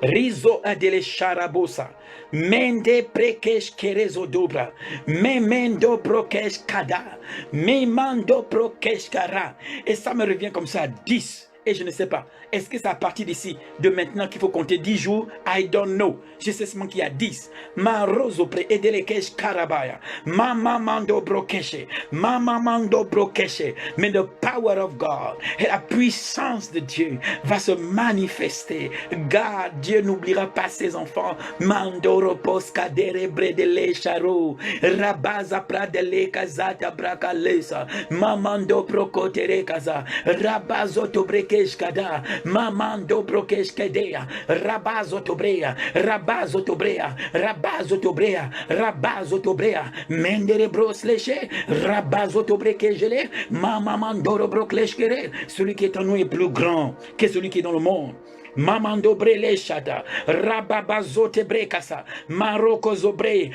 S1: Rizo adele sharabosa. Mende prekesh kerezo dobra. Memendo prokesh kada. Memando prokesh kara. Et ça me revient comme ça, 10. Et je ne sais pas. Est-ce que c'est à partir d'ici, de maintenant qu'il faut compter 10 jours? I don't know. Je sais seulement qu'il y a 10. Ma roso pre edelekesh karabaya. Mama mando brokeshe. Mama mando brokeshe. Mais the power of God et la puissance de Dieu va se manifester. God, Dieu n'oubliera pas ses enfants. Mando repos kadere bredele charo. Rabaza pradele kazata brakalesa. Mamando brokotere kaza. Rabazo tobrekesh kada. Mamando brokesh kedea, rabazo tobrea, rabazo tobrea, rabazo tobrea, rabazo tobrea, mendere bros léché, rabazo tobreke gelé, mamamandoro brokleshkere, celui qui est en nous est plus grand que celui qui est dans le monde. Mamando brele shada, rababazo tebrekasa, maroko zobre,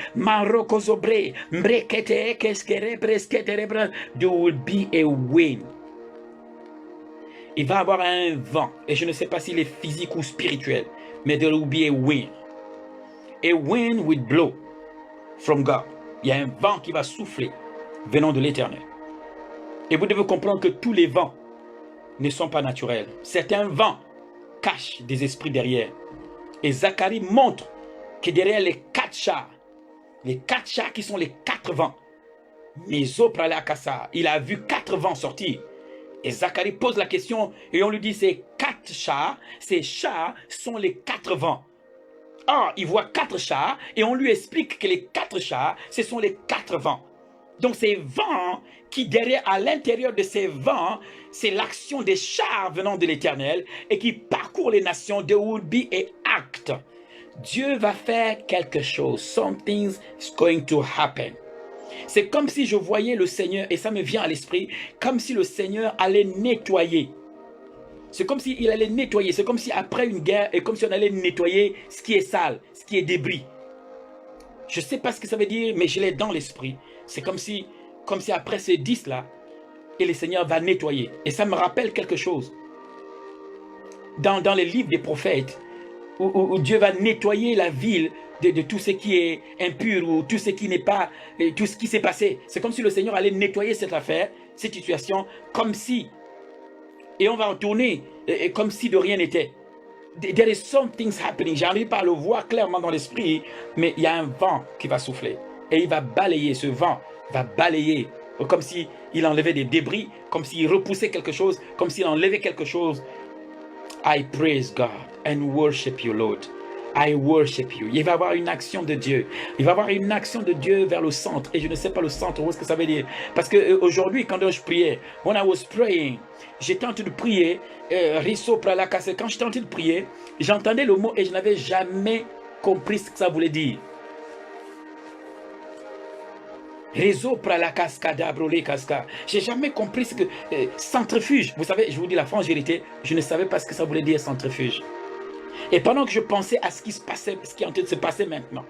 S1: mbrekete keskere preskete rebra, there will be a win. Il va avoir un vent, et je ne sais pas s'il est physique ou spirituel, mais there will be a wind. A wind will blow from God. Il y a un vent qui va souffler venant de l'Éternel. Et vous devez comprendre que tous les vents ne sont pas naturels. Certains vents cachent des esprits derrière. Et Zacharie montre que derrière les 4 chars qui sont les 4 vents, il a vu 4 vents sortir. Et Zacharie pose la question et on lui dit ces 4 chars, ces chars sont les 4 vents. Or, il voit 4 chars et on lui explique que les 4 chars, ce sont les 4 vents. Donc ces vents qui derrière, à l'intérieur de ces vents, c'est l'action des chars venant de l'Éternel et qui parcourent les nations. There will be an act. Dieu va faire quelque chose. Something's going to happen. C'est comme si je voyais le Seigneur, et ça me vient à l'esprit, comme si le Seigneur allait nettoyer. C'est comme s'il allait nettoyer. C'est comme si après une guerre, et comme si on allait nettoyer ce qui est sale, ce qui est débris. Je ne sais pas ce que ça veut dire, mais je l'ai dans l'esprit. C'est comme si après ces 10-là, et le Seigneur va nettoyer. Et ça me rappelle quelque chose. Dans les livres des prophètes, où Dieu va nettoyer la ville de tout ce qui est impur ou tout ce qui n'est pas, tout ce qui s'est passé. C'est comme si le Seigneur allait nettoyer cette affaire, cette situation, comme si, et on va retourner comme si de rien n'était. There is something happening. J'arrive pas à le voir clairement dans l'esprit, mais il y a un vent qui va souffler. Et il va balayer, ce vent va balayer, comme s'il enlevait des débris, comme s'il repoussait quelque chose, comme s'il enlevait quelque chose. I praise God and worship you, Lord. I worship you. Il va y avoir une action de Dieu. Il va y avoir une action de Dieu vers le centre. Et je ne sais pas le centre, où est-ce que ça veut dire. Parce qu'aujourd'hui, quand je priais, when I was praying, j'étais en train de prier, quand j'étais en train de prier, j'entendais le mot et je n'avais jamais compris ce que ça voulait dire. J'ai jamais compris ce que centrifuge. Vous savez, je vous dis la franche vérité, je ne savais pas ce que ça voulait dire centrifuge. Et pendant que je pensais à ce qui se passait, ce qui est en train de se passer maintenant,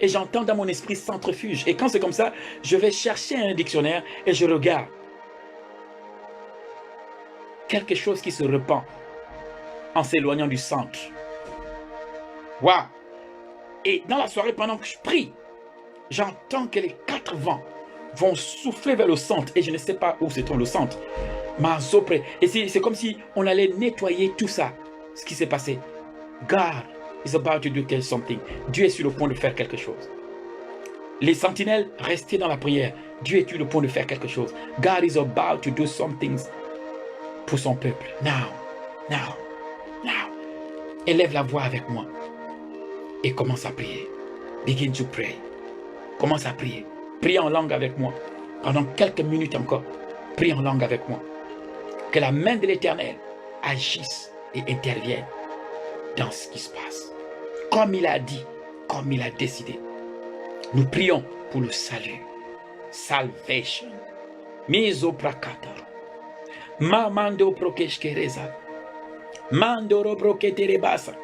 S1: et j'entends dans mon esprit centrifuge. Et quand c'est comme ça, je vais chercher un dictionnaire et je regarde. Quelque chose qui se répand en s'éloignant du centre. Waouh! Et dans la soirée, pendant que je prie, j'entends que les 4 vents vont souffler vers le centre. Et je ne sais pas où se trouve le centre. Et c'est comme si on allait nettoyer tout ça, ce qui s'est passé. God is about to do something. Dieu est sur le point de faire quelque chose. Les sentinelles, restez dans la prière. Dieu est sur le point de faire quelque chose. God is about to do something pour son peuple. Now, Now, élève la voix avec moi et commence à prier. Begin to pray. Commence à prier. Prie en langue avec moi. Pendant quelques minutes encore, prie en langue avec moi. Que la main de l'Éternel agisse et intervienne dans ce qui se passe. Comme il a dit, comme il a décidé. Nous prions pour le salut. Salvation. Miso prakata. Mamando prokeshkereza. Mandoro broketerebasa.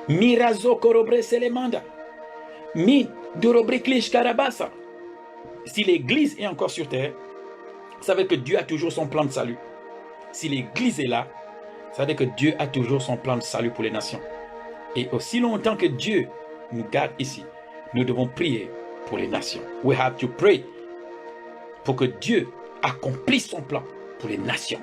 S1: Mirazo korobre selemanda. Mi dorobre klishkarabasa. Si l'église est encore sur terre, ça veut dire que Dieu a toujours son plan de salut. Si l'église est là, ça veut dire que Dieu a toujours son plan de salut pour les nations. Et aussi longtemps que Dieu nous garde ici, nous devons prier pour les nations. We have to pray pour que Dieu accomplisse son plan pour les nations.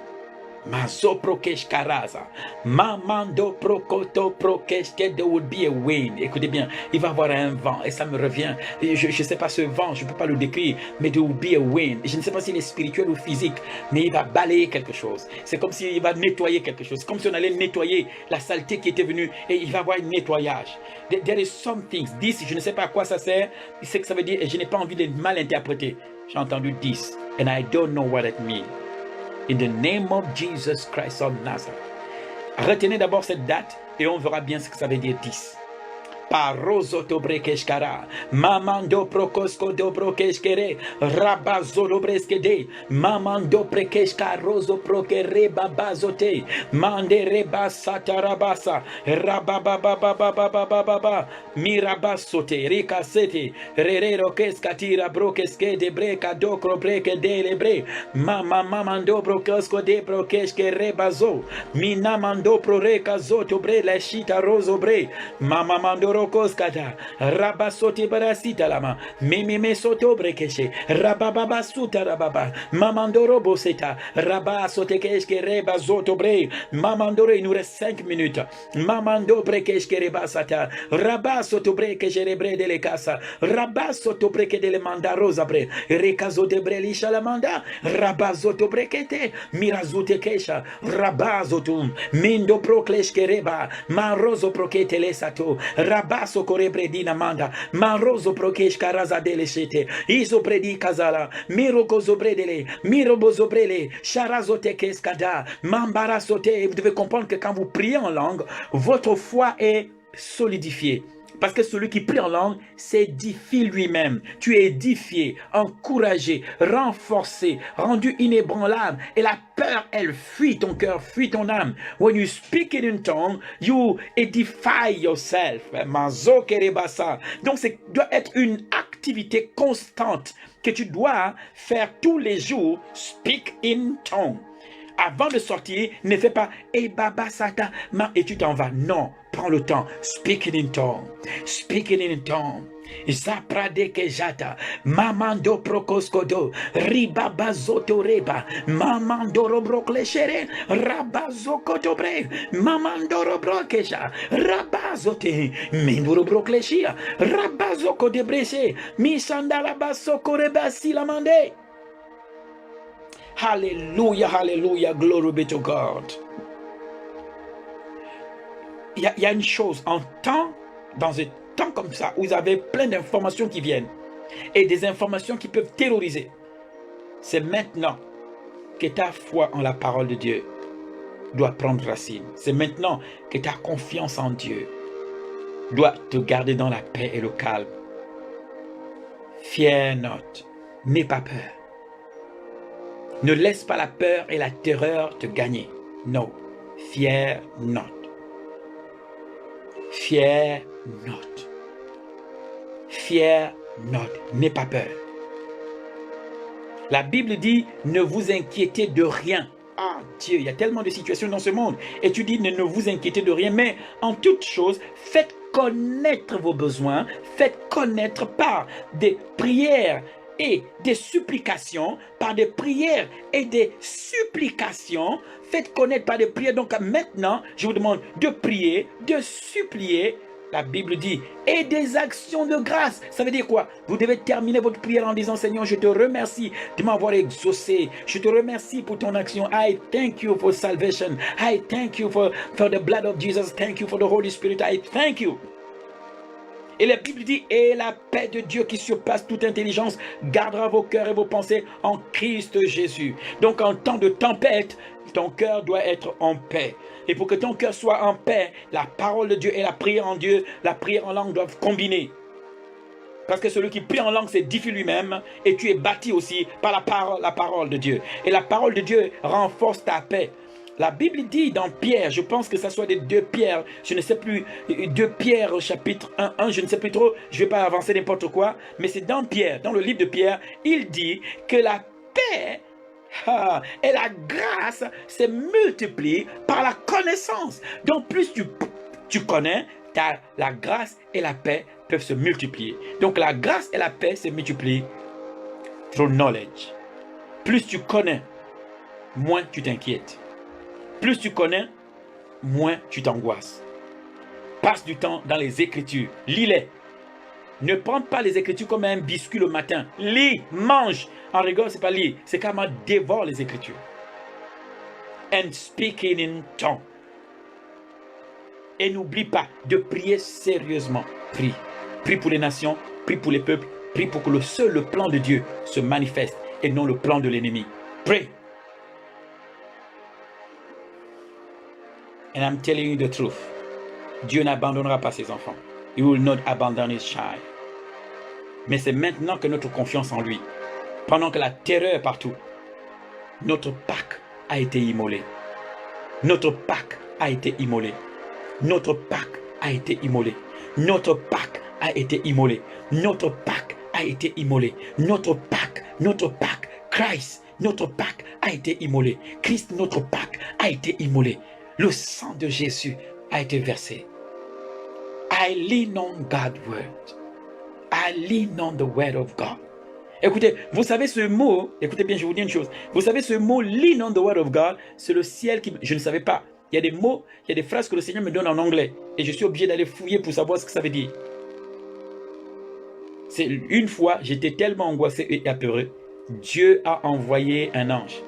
S1: Mazo prokesh karaza, mamando prokoto prokesh, there would be a wind. Écoutez bien, il va y avoir un vent et ça me revient. Je ne sais pas ce vent, je ne peux pas le décrire, mais there would be a wind. Je ne sais pas s'il est spirituel ou physique, mais il va balayer quelque chose. C'est comme s'il va nettoyer quelque chose. C'est comme si on allait nettoyer la saleté qui était venue et il va y avoir un nettoyage. There is some things. 10, je ne sais pas à quoi ça sert. C'est que ça veut dire, et je n'ai pas envie de mal interpréter. J'ai entendu 10 and I don't know what it means. In the name of Jesus Christ of Nazareth. Retenez d'abord cette date et on verra bien ce que ça veut dire 10. Parozo to brekeshkara, mamando prokosko do brokeshkere, rabazo do breskede, mamando prekeshka rozo prokere babazote, mande reba satarabasa, rababababababababa, mirabasote, rikasete, rerero keskatira brokeske de breka dokro breke de lebre, mamando brokosko de brokeshke rebazo, minamando proreka zoto bre la shita rozo bre, mamando Rokoskata, Rabasote Barasita Lama, Meme Soto Brekeshe, Rababa Suta Rababa, Mamandoro Boseta, Rabasote Keshke Reba Zotobre, Mamandoro, il nous reste 5 minutes. Mamando Brekeshke Rebasata, Rabasoto Brekeshe Rebre de Lekasa, Rabasoto Breke de Lemanda Rosabre, Rekazote Breli Shalamanda, Rabazoto Brekete, Mirazute Kesha, Rabazotum, Mindo Prokleshke Reba, Marozo Prokete Lesato, Rabaso korebredina manda, marozo prokesh karazadele shete, iso predi kazala, miroko zobredele, mirobo zobrele, charazote keskada, mambarasote. Vous devez comprendre que quand vous priez en langue, votre foi est solidifiée. Parce que celui qui prie en langue s'édifie lui-même. Tu es édifié, encouragé, renforcé, rendu inébranlable. Et la peur, elle fuit ton cœur, fuit ton âme. When you speak it in tongue, you edify yourself. Donc, ça doit être une activité constante que tu dois faire tous les jours. Speak in tongue. Avant de sortir, ne fais pas « Eh baba sata » et tu t'en vas. Non, prends le temps. Speak it in tongue. Speak it in tongue. Zaprade kejata, mamando prokoskodo, ribaba zotoreba, mamandoro brokleshere, rabazokotobre, mamandoro brokesha, rabazote, mindoro brokleshia, rabazoko debrese, misandala basokoreba silamande. Hallelujah, hallelujah, glory be to God. Il y a une chose, en temps, dans un temps comme ça, où vous avez plein d'informations qui viennent, et des informations qui peuvent terroriser. C'est maintenant que ta foi en la parole de Dieu doit prendre racine. C'est maintenant que ta confiance en Dieu doit te garder dans la paix et le calme. Fear not, n'aie pas peur. Ne laisse pas la peur et la terreur te gagner. No, fear not. Fear not. Fear not. N'aie pas peur. La Bible dit, ne vous inquiétez de rien. Ah Dieu, il y a tellement de situations dans ce monde. Et tu dis, ne vous inquiétez de rien. Mais en toute chose, faites connaître vos besoins. Faites connaître par des prières et des supplications, par des prières et des supplications, faites connaître par des prières. Donc maintenant, je vous demande de prier, de supplier La Bible dit, et des actions de grâce. Ça veut dire quoi? Vous devez terminer votre prière en disant, Seigneur, je te remercie de m'avoir exaucé. Je te remercie pour ton action. I thank you for salvation. I thank you for the blood of Jesus. Thank you for the Holy Spirit. I thank you. Et la Bible dit, et la paix de Dieu qui surpasse toute intelligence gardera vos cœurs et vos pensées en Christ Jésus. Donc en temps de tempête, ton cœur doit être en paix. Et pour que ton cœur soit en paix, la parole de Dieu et la prière en Dieu, la prière en langue doivent combiner. Parce que celui qui prie en langue s'édifie lui-même et tu es bâti aussi par la parole de Dieu. Et la parole de Dieu renforce ta paix. La Bible dit dans Pierre, je pense que ça soit des 2 Pierre, je ne sais plus, 2 Pierre au chapitre 1, je ne sais plus trop, je ne vais pas avancer n'importe quoi, mais c'est dans Pierre, dans le livre de Pierre, il dit que la paix et la grâce se multiplient par la connaissance. Donc plus tu connais, la grâce et la paix peuvent se multiplier. Donc la grâce et la paix se multiplient through knowledge. Plus tu connais, moins tu t'inquiètes. Plus tu connais, moins tu t'angoisses. Passe du temps dans les Écritures. Lis-les. Ne prends pas les Écritures comme un biscuit le matin. Lis, mange. En rigole, c'est pas lire. C'est carrément dévore les Écritures. And speaking in tongues. Et n'oublie pas de prier sérieusement. Prie. Prie pour les nations. Prie pour les peuples. Prie pour que le plan de Dieu se manifeste et non le plan de l'ennemi. Prie. And I'm telling you the truth. Dieu n'abandonnera pas ses enfants. He will not abandon his child. Mais c'est maintenant que notre confiance en lui, pendant que la terreur partout, notre Pâques a été immolé. Notre Pâques a été immolé. Notre Pâques a été immolé. Notre Pâques a été immolé. Notre Pâques a été immolé. Notre Pâques, Christ, notre Pâques a été immolé. Christ, notre Pâques a été immolé. Le sang de Jésus a été versé. I lean on God's word. I lean on the word of God. Écoutez, vous savez ce mot, écoutez bien, je vous dis une chose. Vous savez ce mot, lean on the word of God, c'est le ciel qui... Je ne savais pas. Il y a des mots, il y a des phrases que le Seigneur me donne en anglais. Et je suis obligé d'aller fouiller pour savoir ce que ça veut dire. C'est une fois, j'étais tellement angoissé et apeuré. Dieu a envoyé un ange.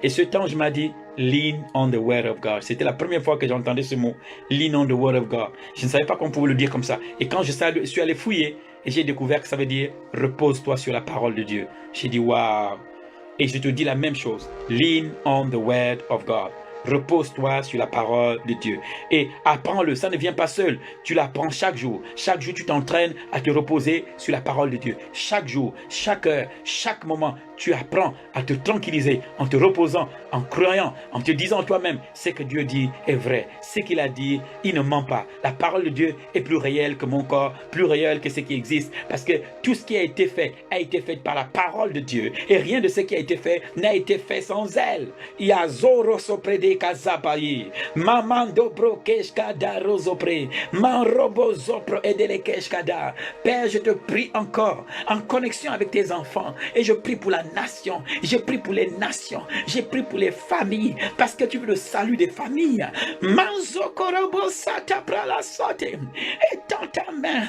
S1: Et cet ange m'a dit, lean on the word of God. C'était la première fois que j'entendais ce mot, lean on the word of God. Je ne savais pas qu'on pouvait le dire comme ça. Et quand je suis allé fouiller, et j'ai découvert que ça veut dire, repose-toi sur la parole de Dieu. J'ai dit, waouh. Et je te dis la même chose, lean on the word of God. Repose-toi sur la parole de Dieu. Et apprends-le, ça ne vient pas seul. Tu l'apprends chaque jour. Chaque jour, tu t'entraînes à te reposer sur la parole de Dieu. Chaque jour, chaque heure, chaque moment, tu apprends à te tranquilliser en te reposant, en croyant, en te disant toi-même, ce que Dieu dit est vrai. Ce qu'il a dit, il ne ment pas. La parole de Dieu est plus réelle que mon corps, plus réelle que ce qui existe. Parce que tout ce qui a été fait par la parole de Dieu. Et rien de ce qui a été fait n'a été fait sans elle. Il y a Zoro Soprede Kazapayi, Mamando Brokeshkada Rosopre, Manrobo Zopro Edelekeshkada. Père, je te prie encore en connexion avec tes enfants. Et je prie pour la nation, je prie pour les nations, je prie pour les familles, parce que tu veux le salut des familles. Manzokorobo Satapra la sote, étends ta main,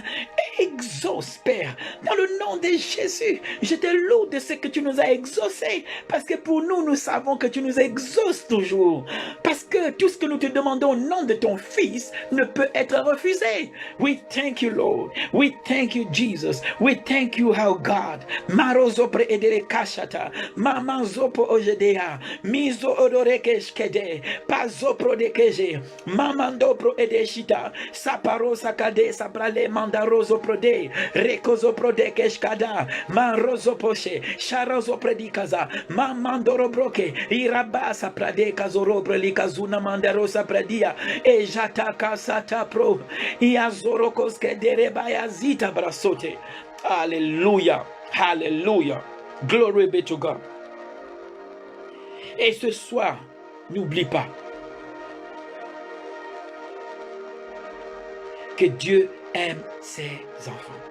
S1: exauce, Père, dans le nom de Jésus. Je te loue de ce que tu nous as exaucé, parce que pour nous, nous savons que tu nous exauces toujours, parce que tout ce que nous te demandons au nom de ton Fils ne peut être refusé. We thank you, Lord. We thank you, Jesus. We thank you, our God. Marozopre edere kashata, maman zopo ojedea, mizo odorekeshkede, pazopro dekeje, mamando pro edeshita, saparo sakade, saprale mandarozo prode, rekozo prodekeshkada, manrozo poche, sharozo predikaza, mamandoro broke, irabasa prade kazoro prelikazuna mandarosa predia, e jataka sata pro, iazorokos kedere bayazita brasote. Alléluia, alléluia. Glory be to God. Et ce soir, n'oublie pas que Dieu aime ses enfants.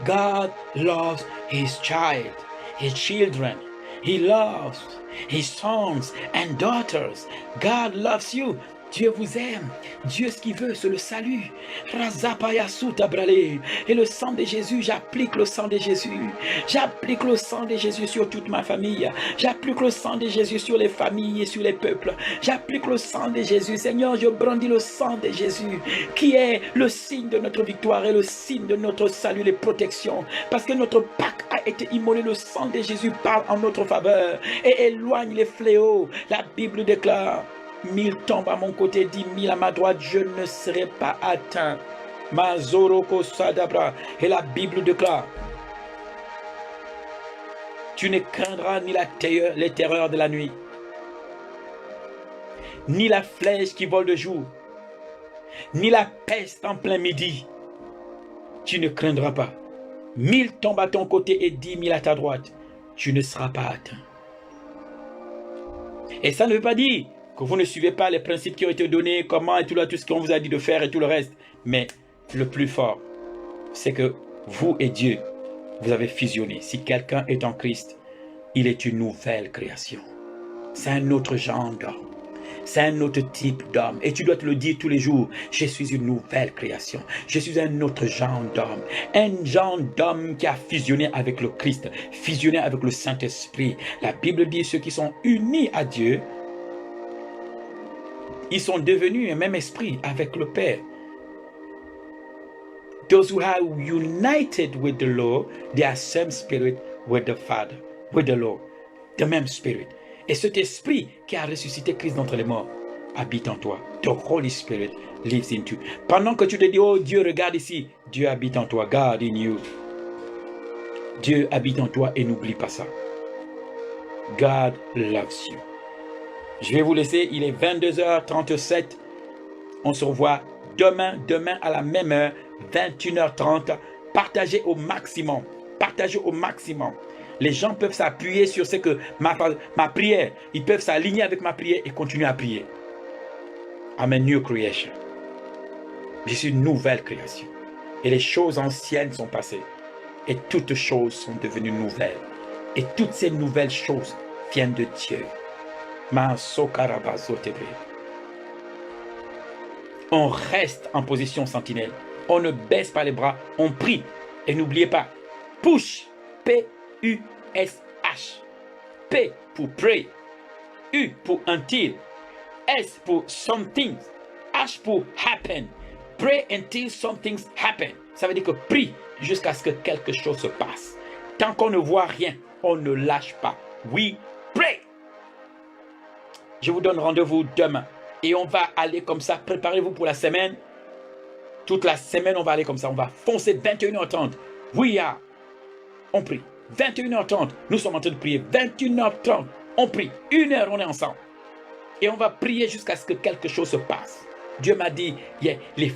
S1: God loves his child, his children. He loves his sons and daughters. God loves you. Dieu vous aime. Dieu, ce qu'il veut, c'est le salut. Razapayasutabrale. Et le sang de Jésus, j'applique le sang de Jésus. J'applique le sang de Jésus sur toute ma famille. J'applique le sang de Jésus sur les familles et sur les peuples. J'applique le sang de Jésus. Seigneur, je brandis le sang de Jésus, qui est le signe de notre victoire et le signe de notre salut et protection. Parce que notre Pâque a été immolé. Le sang de Jésus parle en notre faveur et éloigne les fléaux. La Bible déclare: 1000 tombent à mon côté, 10 000 à ma droite, je ne serai pas atteint. Mazoroko Sadabra. Et la Bible déclare: tu ne craindras ni les terreurs de la nuit, ni la flèche qui vole de jour, ni la peste en plein midi. Tu ne craindras pas. 1000 tombent à ton côté et 10 000 à ta droite. Tu ne seras pas atteint. Et ça ne veut pas dire que vous ne suivez pas les principes qui ont été donnés, comment et tout ce qu'on vous a dit de faire et tout le reste. Mais le plus fort, c'est que vous et Dieu, vous avez fusionné. Si quelqu'un est en Christ, il est une nouvelle création. C'est un autre genre d'homme. C'est un autre type d'homme. Et tu dois te le dire tous les jours: je suis une nouvelle création. Je suis un autre genre d'homme. Un genre d'homme qui a fusionné avec le Christ, fusionné avec le Saint-Esprit. La Bible dit: ceux qui sont unis à Dieu, ils sont devenus un même esprit avec le Père. Those who are united with the Lord, they are same spirit with the Father, with the Lord. The même spirit. Et cet esprit qui a ressuscité Christ d'entre les morts habite en toi. The Holy Spirit lives in you. Pendant que tu te dis: oh Dieu, regarde ici, Dieu habite en toi. God in you. Dieu habite en toi et n'oublie pas ça. God loves you. Je vais vous laisser, il est 22h37. On se revoit demain à la même heure, 21h30. Partagez au maximum. Partagez au maximum. Les gens peuvent s'appuyer sur ce que ma prière, ils peuvent s'aligner avec ma prière et continuer à prier. I'm a new creation. Je suis une nouvelle création. Et les choses anciennes sont passées. Et toutes choses sont devenues nouvelles. Et toutes ces nouvelles choses viennent de Dieu. On reste en position sentinelle. On ne baisse pas les bras, on prie. Et n'oubliez pas, push, P-U-S-H. P pour pray, U pour until, S pour something, H pour happen. Pray until something happen. Ça veut dire que prie jusqu'à ce que quelque chose se passe. Tant qu'on ne voit rien, on ne lâche pas. We pray. Je vous donne rendez-vous demain. Et on va aller comme ça. Préparez-vous pour la semaine. Toute la semaine, on va aller comme ça. On va foncer 21h30. We are. On prie. 21h30. Nous sommes en train de prier. 21h30. On prie. 1 heure, on est ensemble. Et on va prier jusqu'à ce que quelque chose se passe. Dieu m'a dit, yeah, the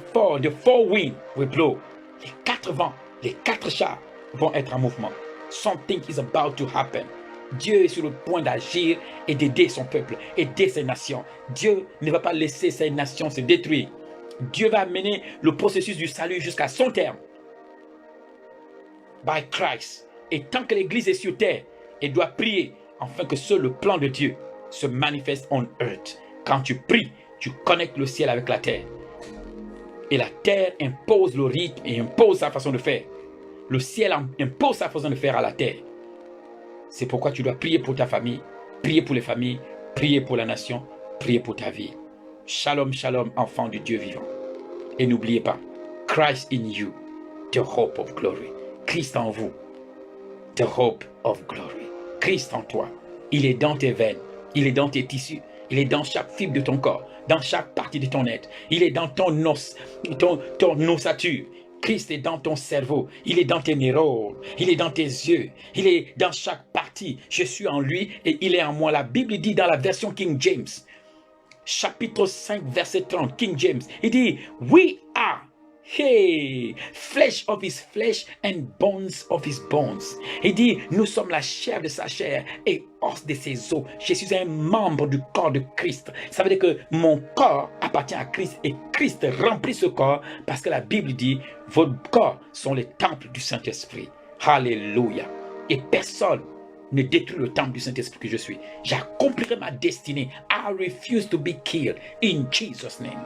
S1: four winds will blow. Les 4 vents, les 4 chars vont être en mouvement. Something is about to happen. Dieu est sur le point d'agir et d'aider son peuple, aider ses nations. Dieu ne va pas laisser ses nations se détruire. Dieu va mener le processus du salut jusqu'à son terme. By Christ. Et tant que l'Église est sur terre, elle doit prier afin que seul le plan de Dieu se manifeste on earth. Quand tu pries, tu connectes le ciel avec la terre. Et la terre impose le rythme et impose sa façon de faire. Le ciel impose sa façon de faire à la terre. C'est pourquoi tu dois prier pour ta famille, prier pour les familles, prier pour la nation, prier pour ta vie. Shalom, shalom, enfants du Dieu vivant. Et n'oubliez pas, Christ in you, the hope of glory. Christ en vous, the hope of glory. Christ en toi, il est dans tes veines, il est dans tes tissus, il est dans chaque fibre de ton corps, dans chaque partie de ton être. Il est dans ton os, ton ossature. Christ est dans ton cerveau, il est dans tes neurones, il est dans tes yeux, il est dans chaque partie. Je suis en lui et il est en moi. La Bible dit dans la version King James, chapitre 5, verset 30, King James, il dit, we are, hey, flesh of his flesh and bones of his bones. Il dit, nous sommes la chair de sa chair et os de ses os. Je suis un membre du corps de Christ. Ça veut dire que mon corps appartient à Christ et Christ remplit ce corps parce que la Bible dit, vos corps sont les temples du Saint-Esprit. Alléluia. Et personne ne détruit le temple du Saint-Esprit que je suis. J'accomplirai ma destinée. I refuse to be killed in Jesus' name.